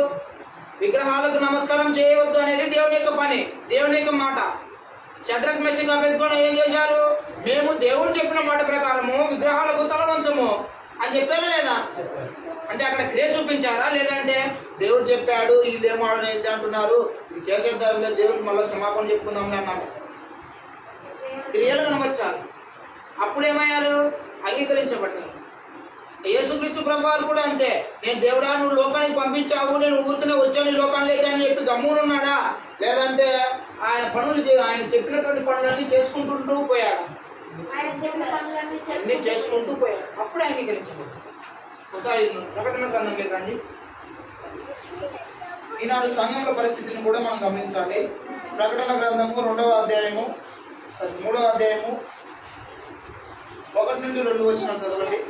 విగ్రహాలకు నమస్కారం చేయవద్దు అనేది దేవుని యొక్క పని, దేవుని యొక్క మాట. షడ్రక్ మెషక్ అబేద్గోను ఏం చేశారు, మేము దేవుడు చెప్పిన మాట ప్రకారము విగ్రహాలకు తల వంచము అని చెప్పారా లేదా? అంటే అక్కడ క్రియ చూపించారా? లేదంటే దేవుడు చెప్పాడు వీళ్ళు ఏమో అంటున్నారు, ఇది చేసేద్దాం, దేవుడికి మళ్ళీ క్షమాపణ చెప్పుకుందాంలే అన్నారు. క్రియలు కనవచ్చారు. అప్పుడు ఏమయ్యారు, అంగీకరించబడ్డారు. యేసుక్రీస్తు ప్రభువారు కూడా అంతే. నేను దేవుడా నువ్వు లోకానికి పంపించావు, నేను ఊరికనే వచ్చాను లోకానికి అని చెప్పి గమ్మునున్నాడా? లేదంటే ఆయన ఆయన చెప్పినటువంటి పనులన్నీ చేసుకుంటూ పోయాడు, అన్ని చేసుకుంటూ పోయాడు. అప్పుడే అంగీకరించబడ్డాడు. ఒకసారి ప్రకటన గ్రంథంలోకి రండి. ఈనాడు సంఘంలో పరిస్థితిని కూడా మనం గమనించాలి. ప్రకటన గ్రంథము 3వ అధ్యాయము 3వ అధ్యాయము 1 నుండి 2 వచనం చదవండి.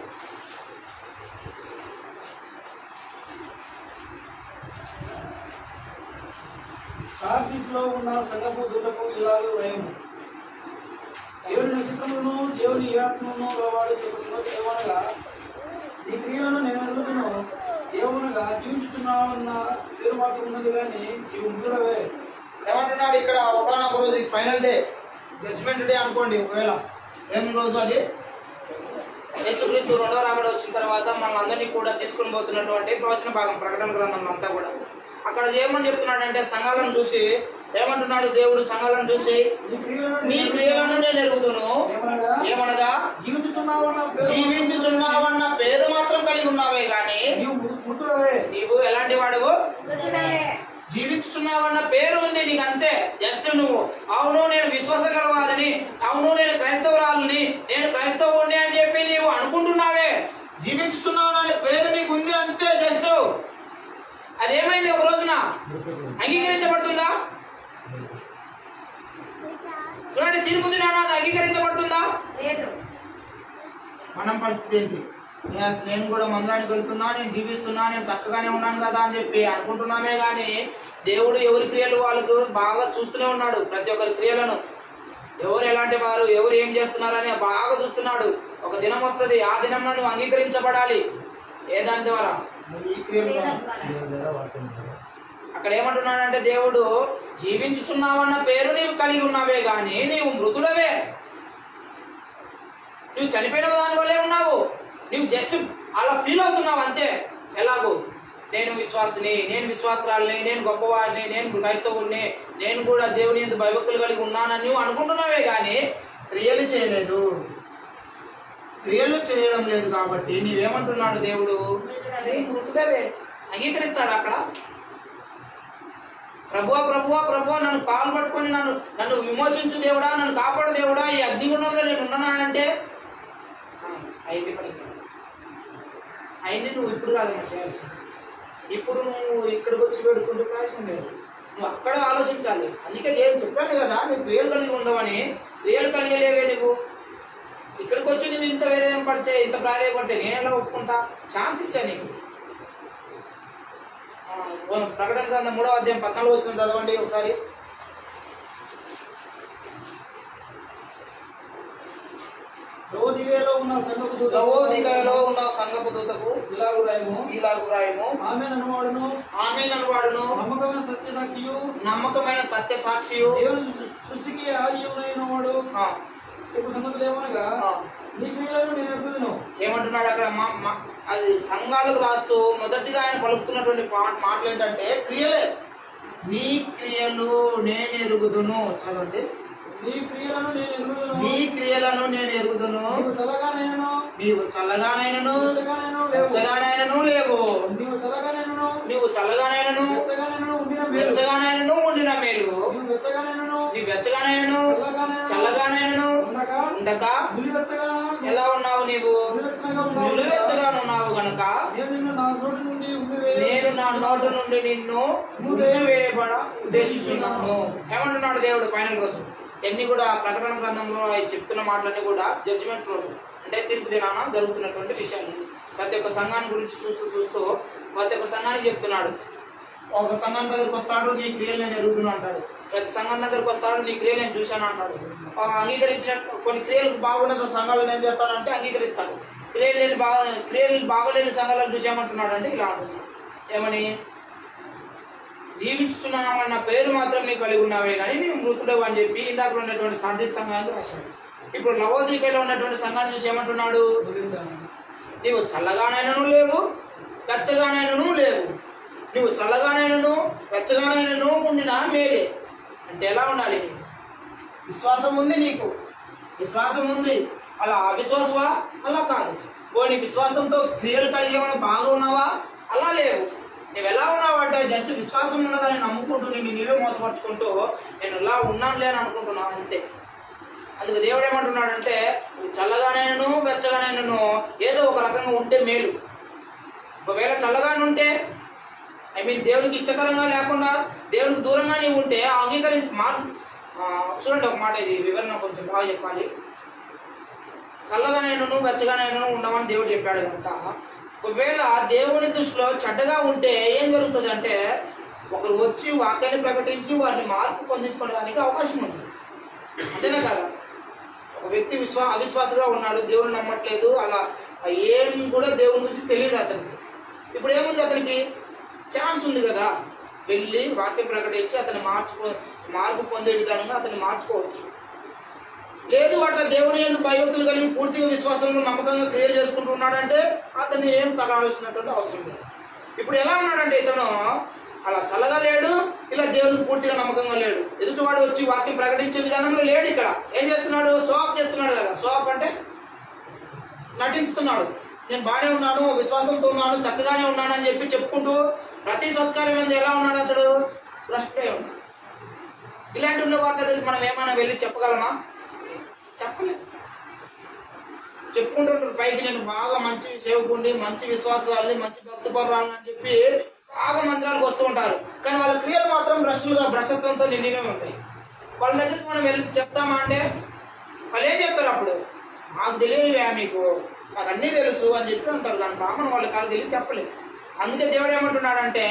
సార్దీస్లో ఉన్న సంఘపు దూతకు ఇలాగ వ్రాయము, దేవుని నక్షత్రములను దేవుని ఆత్మను గలవాడు చెబుతున్నది ఏమనగా, నీ క్రియలను నేను ఎరుగుదును, ఏమనగా జీవించుతున్నావన్న పేరు మాత్రం ఉన్నది కానీ నీవు మృతుడవే. ఏమంటున్నాడు ఇక్కడ, ఒకనొక రోజు ఫైనల్ డే, జడ్జిమెంట్ డే అనుకోండి. ఒకవేళ ఏం రోజు అది, యేసుక్రీస్తు 2వ రాకడ వచ్చిన తర్వాత మన అందరినీ కూడా తీసుకొని పోతున్నటువంటి ప్రవచన భాగం ప్రకటన గ్రంథంలో అంతా కూడా. అక్కడ ఏమని చెప్తున్నాడంటే సంఘాలను చూసి ఏమంటున్నాడు దేవుడు, సంఘాలను చూసి నీ క్రియలను నేను ఎరుగుదును, ఏమనగా జీవించుచున్నావన్న పేరు మాత్రం కలిగి ఉన్నావే గాని నీవు ఎలాంటి వాడువు, జీవించుచున్నావన్న పేరు ఉంది నీకు అంతే. జస్ట్ నువ్వు అవును నేను విశ్వాస గలవారిని, అవును నేను క్రైస్తవురాలని, నేను క్రైస్తవుని అని చెప్పి నీవు అనుకుంటున్నావే, జీవించుచున్నావు అనే పేరు నీకు ఉంది అంతే. జస్ట్ అదేమైంది, ఒక రోజున అంగీకరించబడుతుందా? చూడండి, తీర్పు దినాన అది అంగీకరించబడుతుందా? మనం పరిస్థితి ఏంటి? నేను కూడా మందిరానికి వెళ్తున్నా, నేను జీవిస్తున్నా, నేను చక్కగానే ఉన్నాను కదా అని చెప్పి అనుకుంటున్నామే కానీ దేవుడు ఎవరి క్రియలు వాళ్ళకు బాగా చూస్తూనే ఉన్నాడు. ప్రతి ఒక్కరి క్రియలను ఎవరు ఎలాంటి వారు, ఎవరు ఏం చేస్తున్నారని బాగా చూస్తున్నాడు. ఒక దినం వస్తుంది, ఆ దినంలో నువ్వు అంగీకరించబడాలి. ఏ దాని ద్వారా? ఈ క్రియలు. అక్కడ ఏమంటున్నాడంటే దేవుడు, జీవించుచున్నావన్న పేరు నీవు కలిగి ఉన్నావే గాని నీవు మృతుడవే, నువ్వు చనిపోయిన దాని వల్లే ఉన్నావు, నువ్వు జస్ట్ అలా ఫీల్ అవుతున్నావు అంతే. ఎలాగో నేను విశ్వాసిని, నేను విశ్వాసరాలని, నేను గొప్పవాడిని, నేను క్రైస్తవుడిని, నేను కూడా దేవుని యందు భయభక్తులు కలిగి ఉన్నానని నువ్వు అనుకుంటున్నావే కానీ క్రియలు చేయలేదు. క్రియలు చేయడం లేదు కాబట్టి నీవేమంటున్నాడు దేవుడు, మృతుడవే. అంగీకరిస్తాడు అక్కడ. ప్రభువా ప్రభువా ప్రభువా నన్ను కాలు పట్టుకొని నన్ను విమోచించు దేవుడా, నన్ను కాపాడు దేవుడా, ఈ అగ్నిగుండంలో నేను ఉన్నానంటే అయినా నువ్వు ఇప్పుడు కాదు మనం చేయాల్సింది. ఇప్పుడు నువ్వు ఇక్కడికి వచ్చి పెట్టుకుంటే ప్రయోజనం లేదు, నువ్వు అక్కడ ఆలోచించాలి. అందుకే దేవుడు చెప్పాను కదా, నువ్వు క్రియలు కలిగి ఉండవని. క్రియలు కలిగలేవే నువ్వు, ఇక్కడికి వచ్చి నువ్వు ఇంత వేదన పడితే ఇంత ప్రాధాన్యపడితే నేను ఎలా ఒప్పుకుంటా? ఛాన్స్ ఇచ్చా నీకు. ప్రకటన గ్రంథం 3వ అధ్యాయం 14 వచనం చదవండి ఒకసారి. లవోదికయలో ఉన్న సంఘపు దూతకు లవోదికయలో ఉన్న సంఘపు దూతకు ఇలాగు రాయము. ఆమేన్ అనువాడును నమ్మకమైన సత్య సాక్షియు దేవుని సృష్టికి ఆదియమైన వాడు ఇప్పుడు సంగతులు ఏమనగా నీ క్రియలను నేను ఎరుగుదును. ఏమంటున్నాడు అక్కడ? అది సంఘాలకు రాస్తూ మొదటిగా ఆయన పలుకుతున్నటువంటి మాటలు ఏంటంటే క్రియలే. నీ క్రియలు నేను ఎరుగుదును. చదవండి. నీ క్రియలను నేను ఎరుగుదును. నీవు చల్లగానైనను వెచ్చగానైనను లేవు. నీవు చల్లగానైనను వెచ్చగానైనను ఉండిన మేలు. నీవు వెచ్చగానైనను చల్లగానైనను ఉండక ఎలా ఉన్నావు? నీవు నిలువెచ్చగా ఉన్నావు గనుక నేను నా నోటు నుండి నిన్ను వేయబడ ఉద్దేశించున్నాను. ఏమంటున్నాడు దేవుడు ఫైనల్ రోజు? ఎన్ని కూడా ప్రకటన గ్రంథంలో చెప్తున్న మాటలన్నీ కూడా జడ్జిమెంట్ రోజు, అంటే తీర్పు దినాన జరుగుతున్నటువంటి విషయాలు. ప్రతి ఒక్క సంఘాన్ని గురించి చూస్తూ ప్రతి ఒక్క సంఘానికి చెప్తున్నాడు. ఒక సంఘం దగ్గరికి వస్తాడు, నీ క్రియలు నేను ఎరుగుతున్నా అంటాడు. ప్రతి సంఘం దగ్గరికి వస్తాడు, నీ క్రియలు నేను చూశాను అంటాడు. అంగీకరించిన కొన్ని క్రియలు బాగున్న సంఘాలను ఏం చేస్తాడంటే అంగీకరిస్తాడు. క్రియలు బాగలేని సంఘాలను చూసామంటున్నాడు. అంటే ఇలా ఉంటుంది. ఏమని? జీవించుతున్నామన్న పేరు మాత్రం నీకు కలిగి ఉన్నావే కానీ నీవు మృతుడవు అని చెప్పి ఇందాక ఉన్నటువంటి సార్దిస్ సంఘానికి రాశాడు. ఇప్పుడు లవోదికయలో ఉన్నటువంటి సంఘాన్ని చూసి ఏమంటున్నాడు? నీవు చల్లగానైనను లేవు, వెచ్చగానైనను లేవు. నువ్వు చల్లగానైనను వెచ్చగానైనను ఉండిన మేలే. అంటే ఎలా ఉండాలి? విశ్వాసం ఉంది, నీకు విశ్వాసం ఉంది. అలా అవిశ్వాసమా? అలా కాదు. పోనీ విశ్వాసంతో క్రియలు కలిగి ఏమైనా బాగా ఉన్నావా? అలా లేవు. నువ్వు ఎలా ఉన్నావు అంటే జస్ట్ విశ్వాసం ఉన్నదని నమ్ముకుంటూ నీవే మోసపరుచుకుంటూ నేను ఇలా ఉన్నాను లేని అనుకుంటున్నావు అంతే. అందుకు దేవుడు ఏమంటున్నాడంటే నువ్వు చల్లగానైనను వెచ్చగానైనను ఏదో ఒక రకంగా ఉంటే మేలు. ఒకవేళ చల్లగానే ఉంటే దేవునికి ఇష్టకరంగా లేకుండా దేవునికి దూరంగా నీవు ఉంటే చూడండి ఒక మాట, ఇది వివరణ కొంచెం బాగా చెప్పాలి. చల్లగానైనను వెచ్చగానైనను ఉండమని దేవుడు చెప్పాడు కనుక ఒకవేళ దేవుని దృష్టిలో చెడ్డగా ఉంటే ఏం జరుగుతుంది అంటే ఒకరు వచ్చి వాక్యాన్ని ప్రకటించి వారిని మార్పు పొందించుకోవడానికి అవకాశం ఉంది. అంతేనా కదా? ఒక వ్యక్తి అవిశ్వాసంగా ఉన్నాడు, దేవుని నమ్మట్లేదు, అలా ఏం కూడా దేవుని గురించి తెలియదు అతనికి. ఇప్పుడు ఏముంది? అతనికి ఛాన్స్ ఉంది కదా, వెళ్ళి వాక్యం ప్రకటించి అతన్ని మార్పు పొందే విధానంగా అతన్ని మార్చుకోవచ్చు. లేదు అట్లా దేవుని ఎందుకు భయభక్తులు కలిగి పూర్తిగా విశ్వాసంలో నమ్మకంగా క్రియలు చేసుకుంటున్నాడంటే అతన్ని ఏం తగాల్సినటువంటి అవసరం లేదు. ఇప్పుడు ఎలా ఉన్నాడంటే ఇతను అలా చల్లగా లేడు, ఇలా దేవునికి పూర్తిగా నమ్మకంగా లేడు. ఎదుటివాడు వచ్చి వాక్యం ప్రకటించే విధానంలో లేడు. ఇక్కడ ఏం చేస్తున్నాడు? షో ఆఫ్ చేస్తున్నాడు కదా. షో ఆఫ్ అంటే నటిస్తున్నాడు. నేను బాగానే ఉన్నాను, విశ్వాసంతో ఉన్నాను, చక్కగానే ఉన్నాను అని చెప్పి చెప్పుకుంటూ ప్రతి సత్కారం మీద ఎలా ఉన్నాడు? అతడు భ్రష్టే ఉన్నాడు. ఇలాంటి ఉన్న వారి దగ్గరికి మనం ఏమైనా వెళ్ళి చెప్పగలమా? చెప్పలేదు. చెప్పుకుంటుంటారు పైకి నేను బాగా మంచి సేవకుడిని, మంచి విశ్వాసాలని, మంచి భక్తిపరురాలని అని చెప్పి బాగా మందిరాలకు వస్తూ ఉంటారు. కానీ వాళ్ళ క్రియలు మాత్రం భ్రష్టత్వంతో నిండినే ఉంటాయి. వాళ్ళ దగ్గరికి మనం వెళ్ళి చెప్తామా అంటే వాళ్ళు ఏం చెప్తారు? అప్పుడు నాకు తెలియనివే, మీకు నాకు అన్నీ తెలుసు అని చెప్పి అంటారు. కనుక మనం వాళ్ళ కాళ్ళకి వెళ్ళి చెప్పలేదు. అందుకే దేవుడు ఏమంటున్నాడంటే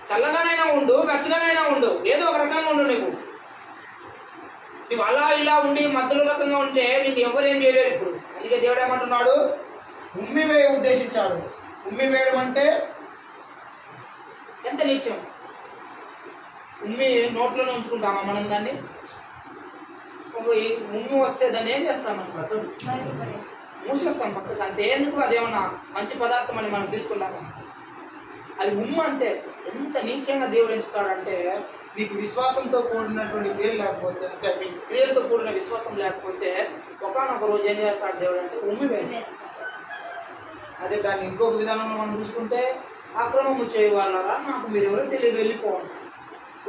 చల్లగానైనా ఉండు, వెచ్చగానైనా ఉండు, ఏదో ఒక రకంగా ఉండు. నువ్వు అలా ఇలా ఉండి మధ్యలో రకంగా ఉంటే నిన్ను ఎవరేం చేయలేరు. ఇప్పుడు అందుకే దేవుడు ఏమంటున్నాడు? ఉమ్మి వేయ ఉద్దేశించాడు. ఉమ్మి వేయడం అంటే ఎంత నీచం. ఉమ్మి నోట్లోనే ఉంచుకుంటామా మనం? దాన్ని ఉమ్మి వస్తే దాన్ని ఏం చేస్తాం? మూసేస్తాం పక్కకు. అంతే. ఎందుకు? అదేమన్నా మంచి పదార్థం అని మనం తీసుకుంటామా? అది ఉమ్మ అంతే. ఎంత నీచంగా దేవుడు ఎంచుతాడంటే నీకు విశ్వాసంతో కూడినటువంటి క్రియలు లేకపోతే, మీ క్రియలతో కూడిన విశ్వాసం లేకపోతే ఒకనొక రోజు ఏం చేస్తాడు దేవుడు అంటే ఉమ్మి వేస్తాడు. అదే దాన్ని ఇంకొక విధానంలో మనం చూసుకుంటే అక్రమము చేయవాళ్ళరా నాకు మీరు ఎవరో తెలియదు వెళ్ళిపోవాలి.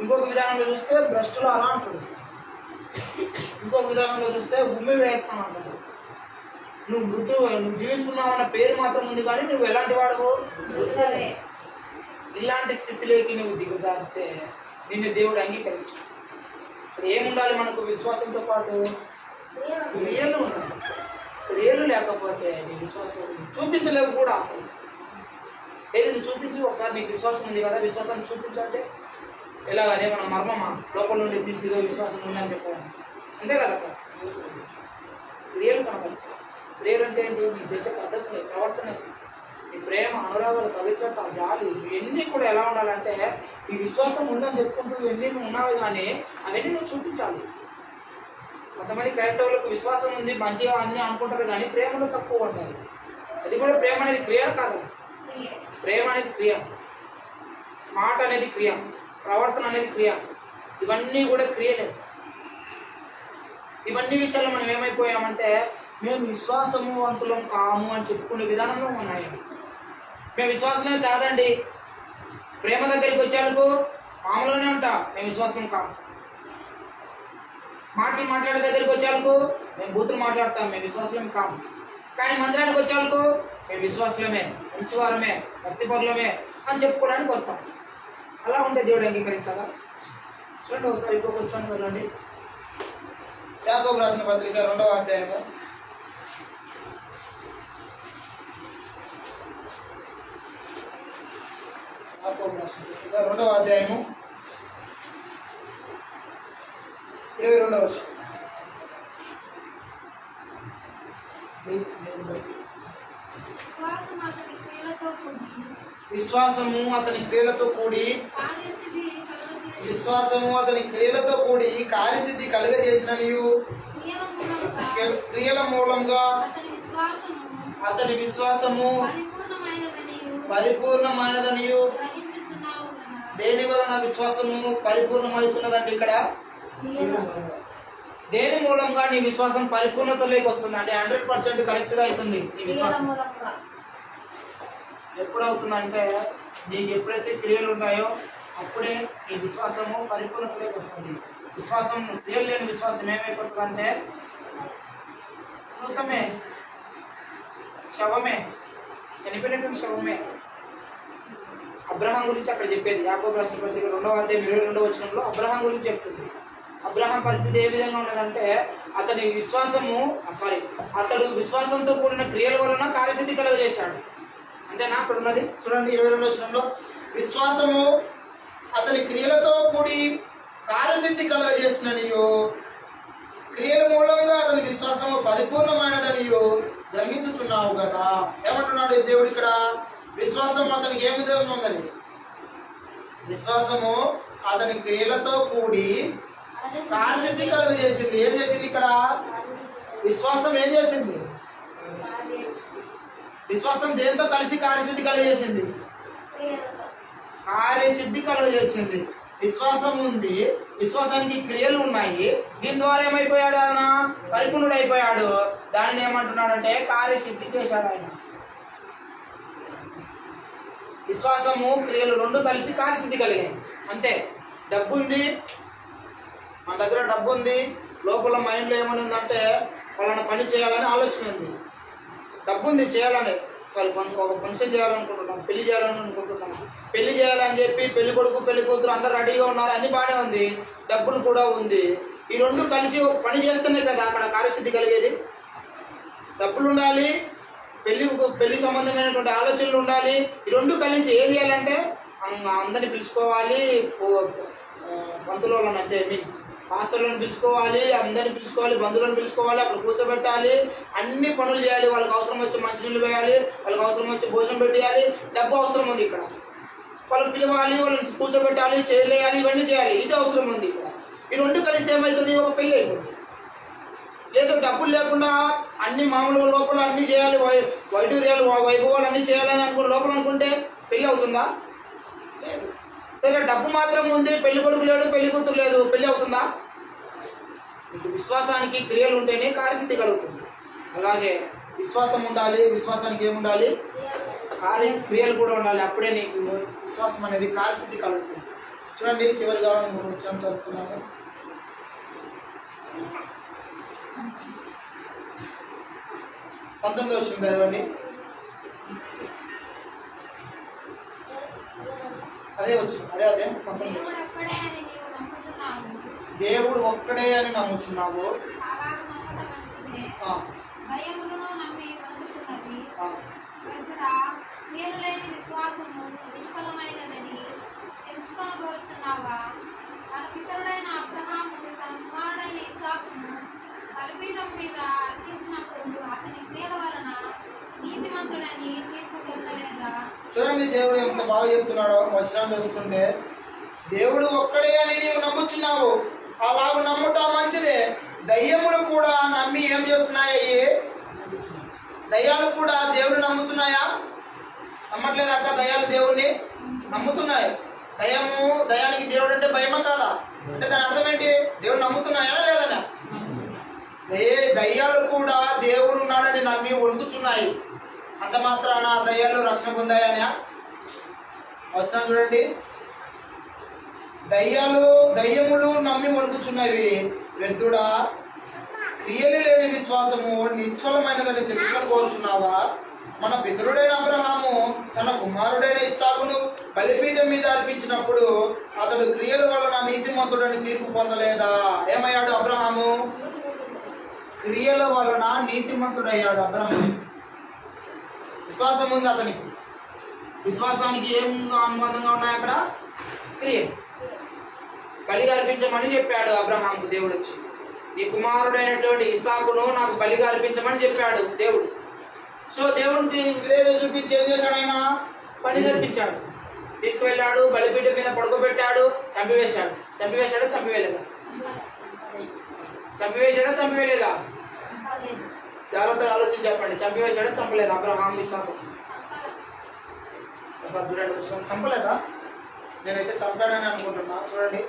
ఇంకొక విధానంలో చూస్తే భ్రష్టులు అలా అంటాడు. ఇంకొక విధానంలో చూస్తే ఉమ్మి వేస్తాను అంటాడు. నువ్వు జీవిస్తున్నావు అన్న పేరు మాత్రం ఉంది కానీ నువ్వు ఎలాంటి వాడుకో. ఇలాంటి స్థితిలోకి నువ్వు దిగజారితే నిన్ను దేవుడు అంగీకరించు. ఇప్పుడు ఏముండాలి మనకు? విశ్వాసంతో పాటు క్రియలు ఉండాలి. క్రియలు లేకపోతే నీ విశ్వాసం చూపించలేవు కూడా అసలు. ఏది నువ్వు చూపించి ఒకసారి నీకు విశ్వాసం ఉంది కదా, విశ్వాసాన్ని చూపించాలంటే ఎలాగ? అదే మన మర్మమా లోపల నుండి తీసి ఏదో విశ్వాసం ఉందని చెప్పాలి, అంతే కదా. క్రియలు కనపరిచాలి. క్రియలు అంటే ఏంటి? నీ దేశ పద్ధతిని, ప్రవర్తన, నీ ప్రేమ, అనురాగాలు, పవిత్రత, జాలి, ఇవన్నీ కూడా ఎలా ఉండాలంటే ఈ విశ్వాసం ఉందని చెప్పుకుంటూ ఇవన్నీ నువ్వు ఉన్నావు, కానీ అవన్నీ నువ్వు చూపించాలి. కొంతమంది క్రైస్తవులకు విశ్వాసం ఉంది, మంచిగా అన్నీ అనుకుంటారు, కానీ ప్రేమలో తక్కువ ఉంటారు. అది కూడా ప్రేమ అనేది క్రియ కాదు. ప్రేమ అనేది క్రియ, మాట అనేది క్రియ, ప్రవర్తన అనేది క్రియ, ఇవన్నీ కూడా క్రియలే. ఇవన్నీ విషయాల్లో మనం ఏమైపోయామంటే మేము విశ్వాసవంతులం కాము అని చెప్పుకునే విధానంలో ఉన్నాయి. మేము విశ్వాసమే కాదండి, ప్రేమ దగ్గరికి వచ్చేందుకు మామూలుగానే ఉంటాం, మేము విశ్వాసం కాము. మాటలు మాట్లాడే దగ్గరికి వచ్చేందుకు మేము బూతులు మాట్లాడతాం, మేము విశ్వాసమే కాము. కానీ మందిరానికి వచ్చేందుకు మేము విశ్వాసమే, మంచివారమే, భక్తిపరులమే అని చెప్పుకోవడానికి వస్తాం. అలా ఉంటే దేవుడు అంగీకరిస్తాడా? చూడండి ఒకసారి ఇంకొక వచ్చాను కదండి, యాకోబు రాసిన పత్రిక 2వ అధ్యాయము 2వ అధ్యాయము 22వ వచనం. విశ్వాసము అతని క్రియలతో కూడి కార్యసిద్ధి కలుగజేసిన నీవు క్రియల మూలంగా అతని విశ్వాసము పరిపూర్ణమైనదనియు. దేని వలన విశ్వాసము పరిపూర్ణమవుతున్నదండి? ఇక్కడ దేని మూలంగా నీ విశ్వాసం పరిపూర్ణతలోకి వస్తుంది అంటే 100% కరెక్ట్గా అవుతుంది. నీ విశ్వాసం ఎప్పుడు అవుతుందంటే నీకు ఎప్పుడైతే క్రియలు ఉంటాయో అప్పుడే నీ విశ్వాసము పరిపూర్ణతలోకి వస్తుంది. విశ్వాసం, క్రియలు లేని విశ్వాసం ఏమైపోతుందంటే మృతమే, శవమే, చనిపోయినటువంటి శవమే. అబ్రహాం గురించి అక్కడ చెప్పేది యాకోబు రాసిన పత్రిక 2వ అధ్యాయం 22వ వచనంలో అబ్రహాం గురించి చెప్తుంది. అబ్రహాం పరిస్థితి ఏ విధంగా ఉన్నదంటే అతడు విశ్వాసంతో కూడిన క్రియల వలన కార్యసిద్ధి కలుగజేశాడు. అంతేనా? అక్కడ ఉన్నది చూడండి 22వ వచనంలో, విశ్వాసము అతని క్రియలతో కూడి కార్యసిద్ధి కలుగజేసిన నీయో, క్రియల మూలంగా అతని విశ్వాసము పరిపూర్ణమైనదనియో గ్రహించుచున్నావు కదా. ఏమంటున్నాడు దేవుడు ఇక్కడ? విశ్వాసం అతనికి ఏ విధంగా ఉన్నది? విశ్వాసము అతని క్రియలతో కూడి కార్యసిద్ధి కలుగజేసింది. ఏం చేసింది ఇక్కడ? విశ్వాసం ఏం చేసింది? విశ్వాసం దేంతో కలిసి కార్యసిద్ధి కలుగజేసింది? కార్యసిద్ధి కలుగజేసింది. విశ్వాసం ఉంది, విశ్వాసానికి క్రియలు ఉన్నాయి. దీని ద్వారా ఏమైపోయాడు? ఆయన పరిపూర్ణుడు అయిపోయాడు. దాన్ని ఏమంటున్నాడంటే కార్యసిద్ధి చేశాడు ఆయన. విశ్వాసము క్రియలు రెండు కలిసి కార్యసిద్ధి కలిగాయి. అంతే. డబ్బు ఉంది, మన దగ్గర డబ్బు ఉంది, లోపల మైండ్లో ఏమని ఉందంటే వాళ్ళని పని చేయాలని ఆలోచన ఉంది. డబ్బు ఉంది, చేయాలని, ఒక ఫంక్షన్ చేయాలనుకుంటున్నాం, పెళ్లి చేయాలని అనుకుంటున్నాం. పెళ్లి చేయాలని చెప్పి పెళ్లి కొడుకు పెళ్లి కూతురు అందరు రెడీగా ఉన్నారు, అన్ని బాగానే ఉంది, డబ్బులు కూడా ఉంది. ఈ రెండు కలిసి ఒక పని చేస్తేనే కదా అక్కడ కార్యసిద్ధి కలిగేది. డబ్బులు ఉండాలి, పెళ్లి సంబంధమైనటువంటి ఆలోచనలు ఉండాలి. ఈ రెండు కలిసి ఏం చేయాలంటే అందరిని పిలుచుకోవాలి, పంతులను అంటే పాస్టర్లను పిలుచుకోవాలి, అందరిని పిలుచుకోవాలి, బంధువులను పిలుచుకోవాలి, అక్కడ కూర్చోబెట్టాలి, అన్ని పనులు చేయాలి. వాళ్ళకి అవసరం వచ్చి మంచినీళ్ళు వేయాలి, వాళ్ళకి అవసరం వచ్చి భోజనం పెట్టేయాలి. డబ్బు అవసరం ఉంది ఇక్కడ. వాళ్ళకి పిలవాలి, వాళ్ళని కూర్చోబెట్టాలి, చేయలేయాలి, ఇవన్నీ చేయాలి. ఇది అవసరం ఉంది ఇక్కడ. ఈ రెండు కలిస్తే ఏమవుతుంది? ఒక పెళ్ళి అయిపోతుంది. లేదు డబ్బులు లేకుండా అన్ని మామూలుగా లోపల అన్ని చేయాలి, వైడూర్యాలు వైభవాలు అన్నీ చేయాలని అనుకుని లోపల అనుకుంటే పెళ్ళి అవుతుందా? లేదు. సరే డబ్బు మాత్రం ఉంది, పెళ్లి కొడుకు లేడు, పెళ్లి కూతురు లేదు, పెళ్లి అవుతుందా? మీకు విశ్వాసానికి క్రియలు ఉంటేనే కార్యసిద్ధి కలుగుతుంది. అలాగే విశ్వాసం ఉండాలి, విశ్వాసానికి ఏముండాలి? క్రియలు కూడా ఉండాలి. అప్పుడే నీకు విశ్వాసం అనేది కార్యసిద్ధి కలుగుతుంది. చూడండి చివరిగా వచ్చాము, చదువుకున్నాము. పంతొమ్మిది వచ్చింది కదండి, అదే వచ్చింది, అదే 19. దేవుడు ఒక్కడే అని నమ్ముచున్నావు. భయములను నమ్మి వణుకుచున్నవి. ఆ, వెంటనే నేను లేని విశ్వాసము నిష్ఫలమైనదని తెలుసుకొనగోరుచున్నావా? తన పితరుడైన అబ్రహాము తన కుమారుడైన ఇస్సాకును బలిపీఠం మీద అర్పించినప్పుడు అతని క్రియల వలన నీతిమంతుడని తీర్పు పొందలేదా? చూడండి దేవుడు ఎంత బాగా చెప్తున్నాడో వచనాలు చదువుతుంటే, దేవుడు ఒక్కడే అని నీవు నమ్ముచున్నావు. అలాగ నమ్ముట మంచిదే. దయ్యములు కూడా నమ్మి ఏం చేస్తున్నాయి? దయ్యాలు కూడా దేవుడు నమ్ముతున్నాయా? నమ్మట్లేదు అక్క. దయ్యాలు దేవుడిని నమ్ముతున్నాయి. దయానికి దేవుడు అంటే భయమా కాదా? అంటే దాని అర్థం ఏంటి? దేవుడు నమ్ముతున్నాయా లేదన్నా? దయ్యాలు కూడా దేవుడు ఉన్నాడని నమ్మి వణుకుచున్నాయి. అంత మాత్రాన దయ్యాలు రక్షణ పొందాయనా? వచ్చిన చూడండి, దయ్యములు నమ్మి వణుకుచున్నవి. వ్యర్థుడా, క్రియలు లేని విశ్వాసము నిష్ఫలమైనదని తెలుసుకొని కోరుచున్నావా? మన పితరుడైన అబ్రహాము తన కుమారుడైన ఇస్సాకును బలిపీఠం మీద అర్పించినప్పుడు అతడు క్రియల వలన నీతిమంతుడని తీర్పు పొందలేదా? ఏమయ్యాడు అబ్రహాము? క్రియల వలన నీతిమంతుడయ్యాడు అబ్రహాము. విశ్వాసం ఉంది అతనికి. విశ్వాసానికి ఏం అనుబంధంగా ఉన్నాయి అక్కడ? క్రియలు. బలిగా అర్పించమని చెప్పాడు అబ్రహాంకు దేవుడు వచ్చి. నీ కుమారుడైనటువంటి ఇస్సాకును నాకు బలిగా అర్పించమని చెప్పాడు దేవుడు. సో దేవునికి విధేయత చూపించి ఏం చేశాడు? ఆయన పని జరిపించాడు. తీసుకువెళ్ళాడు, బలిపీఠం మీద పడుకోబెట్టాడు, చంపివేశాడు. చంపివేశాడా? చంపివేయలేదా? చంపివేయలేదా? జాగ్రత్తగా ఆలోచించి చెప్పండి. చంపివేశాడా? చంపలేదా? అబ్రహాం ఇస్సాకు ఒకసారి చూడండి. చంపలేదా? నేనైతే చంపాడని అనుకుంటున్నా. చూడండి,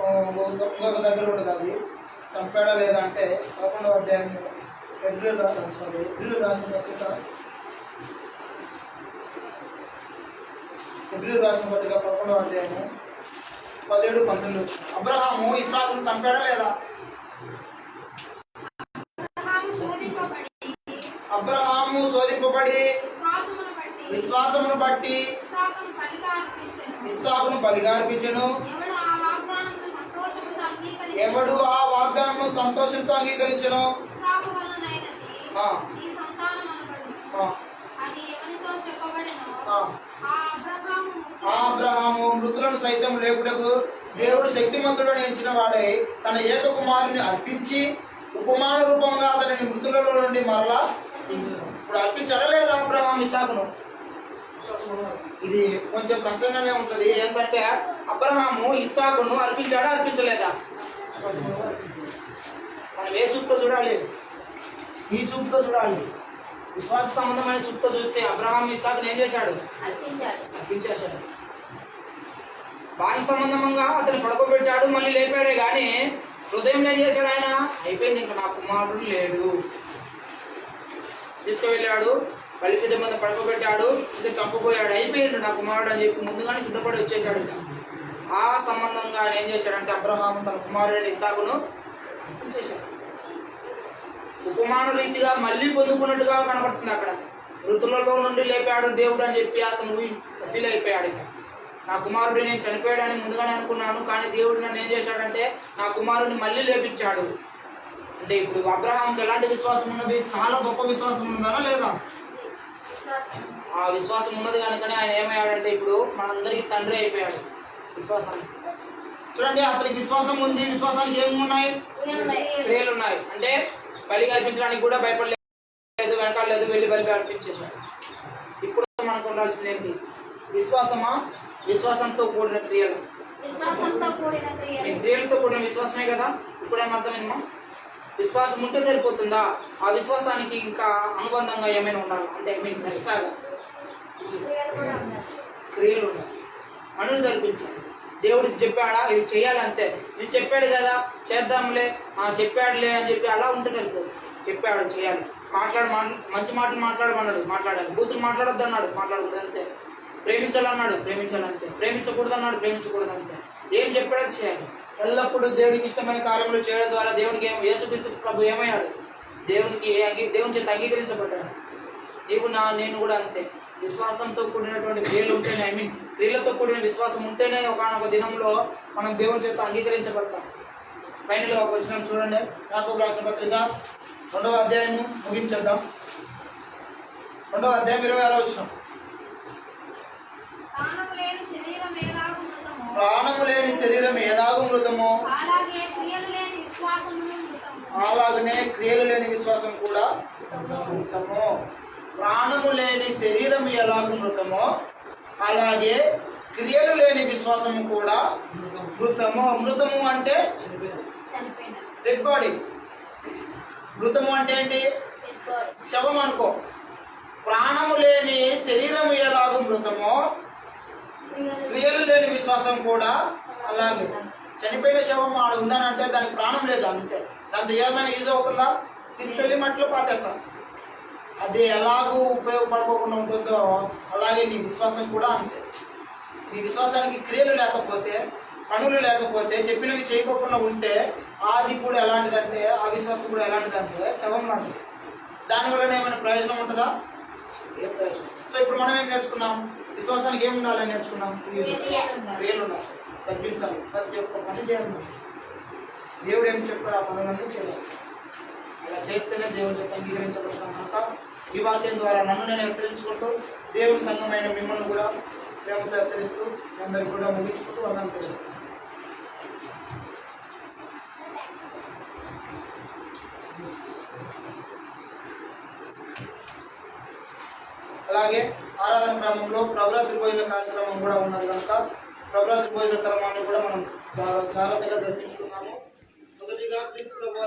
ఇంకొక దగ్గర ఉండదు. అది చంపాడా లేదా అంటే 11వ అధ్యాయం ఏప్రిల్ రాసిన పత్రిక 11వ అధ్యాయము 17-19. అబ్రహాము ఇస్సాకును చంపాడా లేదా? అబ్రహాము శోధింపబడి విశ్వాసమును బట్టి ఇస్సాకును బలిగా అర్పించెను. ఎవడు ఆ వాగ్దానము సంతోషంతో అంగీకరించెను. అబ్రహాము మృతులను సైతం లేపుటకు దేవుడు శక్తిమంతుడని ఎంచిన వాడై తన ఏక కుమారుని అర్పించి ఉపమాన రూపంగా అతని మృతులలో నుండి మరలా ఇప్పుడు అర్పించడం లేదా అబ్రహాం ఇస్సాకును? ఇది కొంచెం కష్టంగానే ఉంటది. ఏంటంటే అబ్రహాము ఇస్సాకును అర్పించాడా? అర్పించలేదా? మనం ఏ చూపుతో చూడాలి? ఈ చూపుతో చూడాలి. విశ్వాస సంబంధమైన చూపుతో చూస్తే అబ్రహాం ఇస్సాకును ఏం చేశాడు? అర్పించేశాడు. బాహ్య సంబంధంగా అతను పడుకోబెట్టాడు, మళ్ళీ లేపాడే కానీ హృదయం ఏం చేశాడు? ఆయన అయిపోయింది, ఇంకా నా కుమారుడు లేడు. తీసుకువెళ్ళాడు, బలిపీఠం మీద పడుకోబెట్టాడు, ఇంకా చంపబోయాడు. అయిపోయాడు నా కుమారుడు అని చెప్పి ముందుగానే సిద్ధపడి వచ్చేసాడు. ఆ సంబంధంగా ఆయన ఏం చేశాడంటే అబ్రహాము తన కుమారుడైన ఇస్సాకును చేశాడు. ఉపమాన రీతిగా మళ్ళీ పొందుకున్నట్టుగా కనబడుతుంది అక్కడ. మృతులలో నుండి లేపాడు దేవుడు అని చెప్పి అతను ఫీల్ అయిపోయాడు. ఇక నా కుమారుడు నేను చనిపోయాడని ముందుగానే అనుకున్నాను, కానీ దేవుడు నన్ను ఏం చేశాడంటే నా కుమారుడిని మళ్ళీ లేపించాడు. అంటే ఇప్పుడు అబ్రహాంకి ఎలాంటి విశ్వాసం ఉన్నది? చాలా గొప్ప విశ్వాసం ఉన్నదా లేదా? ఆ విశ్వాసం ఉన్నది కనుకనే ఆయన ఏమయ్యాడంటే ఇప్పుడు మనందరికీ తండ్రి అయిపోయాడు. విశ్వాసానికి చూడండి, అతనికి విశ్వాసం ఉంది. విశ్వాసానికి ఏమున్నాయి? క్రియలు ఉన్నాయి. అంటే బలి అర్పించడానికి కూడా భయపడలేదు, వెనకాడలేదు, వెళ్ళి బలి అర్పించేశాడు. ఇప్పుడు మనకు ఉండాల్సింది ఏంటి? విశ్వాసమా? విశ్వాసంతో కూడిన క్రియలు. క్రియలతో కూడిన విశ్వాసమే కదా. ఇప్పుడు ఏం అర్థమైందమ్మా? విశ్వాసం ఉంటే సరిపోతుందా? ఆ విశ్వాసానికి ఇంకా అనుబంధంగా ఏమైనా ఉండాలి? అంటే ఎక్స్ట్రాగా క్రియలు ఉండాలి. పనులు జరిపించాలి. దేవుడు ఇది చెప్పాడా, ఇది చేయాలంతే. ఇది చెప్పాడు కదా, చేద్దాంలే, చెప్పాడులే అని చెప్పి అలా ఉంటే సరిపోదు. చెప్పాడు చేయాలి. మంచి మాటలు మాట్లాడాలి. బూతులు మాట్లాడొద్దు అన్నాడు, మాట్లాడకూడదు అంతే. ప్రేమించాలన్నాడు, ప్రేమించాలంతే. ప్రేమించకూడదు అన్నాడు, ప్రేమించకూడదు అంతే. ఏం చెప్పాడో చేయాలి. ఎల్లప్పుడూ దేవుడికి ఇష్టమైన కార్యములు చేయడం ద్వారా దేవునికి యేసుక్రీస్తు ప్రభు ఏమయ్యాడు? దేవుని చేత అంగీకరించబడ్డాడు. నేను కూడా అంతే. విశ్వాసంతో కూడినటువంటి క్రియలు ఉంటేనే క్రియలతో కూడిన విశ్వాసం ఉంటేనే ఒకనొక దినంలో మనం దేవుని చేత అంగీకరించబడతాం. ఫైనల్గా ఒక వచనం చూడండి, యాకోబు రాసిన పత్రిక 2వ అధ్యాయము ముగించేద్దాం. 2వ అధ్యాయం 26వ వచనం. ప్రాణము లేని శరీరం ఎలాగు మృతమో, ప్రాణము లేని శరీరం ఎలాగూ మృతమో అలాగే క్రియలు లేని విశ్వాసమును మృతము. అలాగనే క్రియలు లేని విశ్వాసం కూడా మృతము. ప్రాణము లేని శరీరం ఎలాగూ మృతమో అలాగే క్రియలు లేని విశ్వాసము కూడా మృతము. మృతము అంటే చనిపోయిన డెడ్ బాడీ. మృతము అంటే ఏంటి? శవం అనుకో. ప్రాణము లేని శరీరం ఎలాగూ మృతమో క్రియలు లేని విశ్వాసం కూడా అలాగే. చనిపోయిన శవం ఆడ ఉందని అంటే దానికి ప్రాణం లేదు, అంతే. దాంతో ఏమైనా యూజ్ అవుతుందా? తీసుకెళ్ళి మట్టిలో పాతేస్తాం. అది ఎలాగూ ఉపయోగపడకుండా ఉంటుందో అలాగే నీ విశ్వాసం కూడా అంతే. నీ విశ్వాసానికి క్రియలు లేకపోతే, పనులు లేకపోతే, చెప్పినవి చేయకోకుండా ఉంటే అది కూడా ఎలాంటిదంటే, ఆ విశ్వాసం కూడా ఎలాంటిదంటే శవం లాంటిది. దానివల్ల ఏమైనా ప్రయోజనం ఉంటుందా? ఏ ప్రయోజనం. సో ఇప్పుడు మనం ఏం నేర్చుకున్నాం? విశ్వాసానికి ఏమి ఉండాలని నేర్చుకున్నాం? క్రియలు ఉండాలి, తగ్గించాలి, ప్రతి ఒక్క పని చేయాలి. దేవుడు ఏం చెప్పాడు ఆ పనులన్నీ చేయాలి. అలా చేస్తేనే దేవుడు చేత అంగీకరించబడతాం కనుక ఈ వాక్యం ద్వారా నన్ను నేను హెచ్చరించుకుంటూ దేవుడి సంఘమైన మిమ్మల్ని కూడా ప్రేమతో హెచ్చరిస్తూ అందరికి కూడా ముగించుకుంటూ అన్నం తెలియదు. అలాగే ఆరాధన క్రమంలో ప్రభరాత్రి భోజన కార్యక్రమం కూడా ఉన్నది కనుక ప్రభరాత్రి భోజన క్రమాన్ని కూడా మనం జాగ్రత్తగా జరిపించుకున్నాము. మొదటిగా క్రీస్తు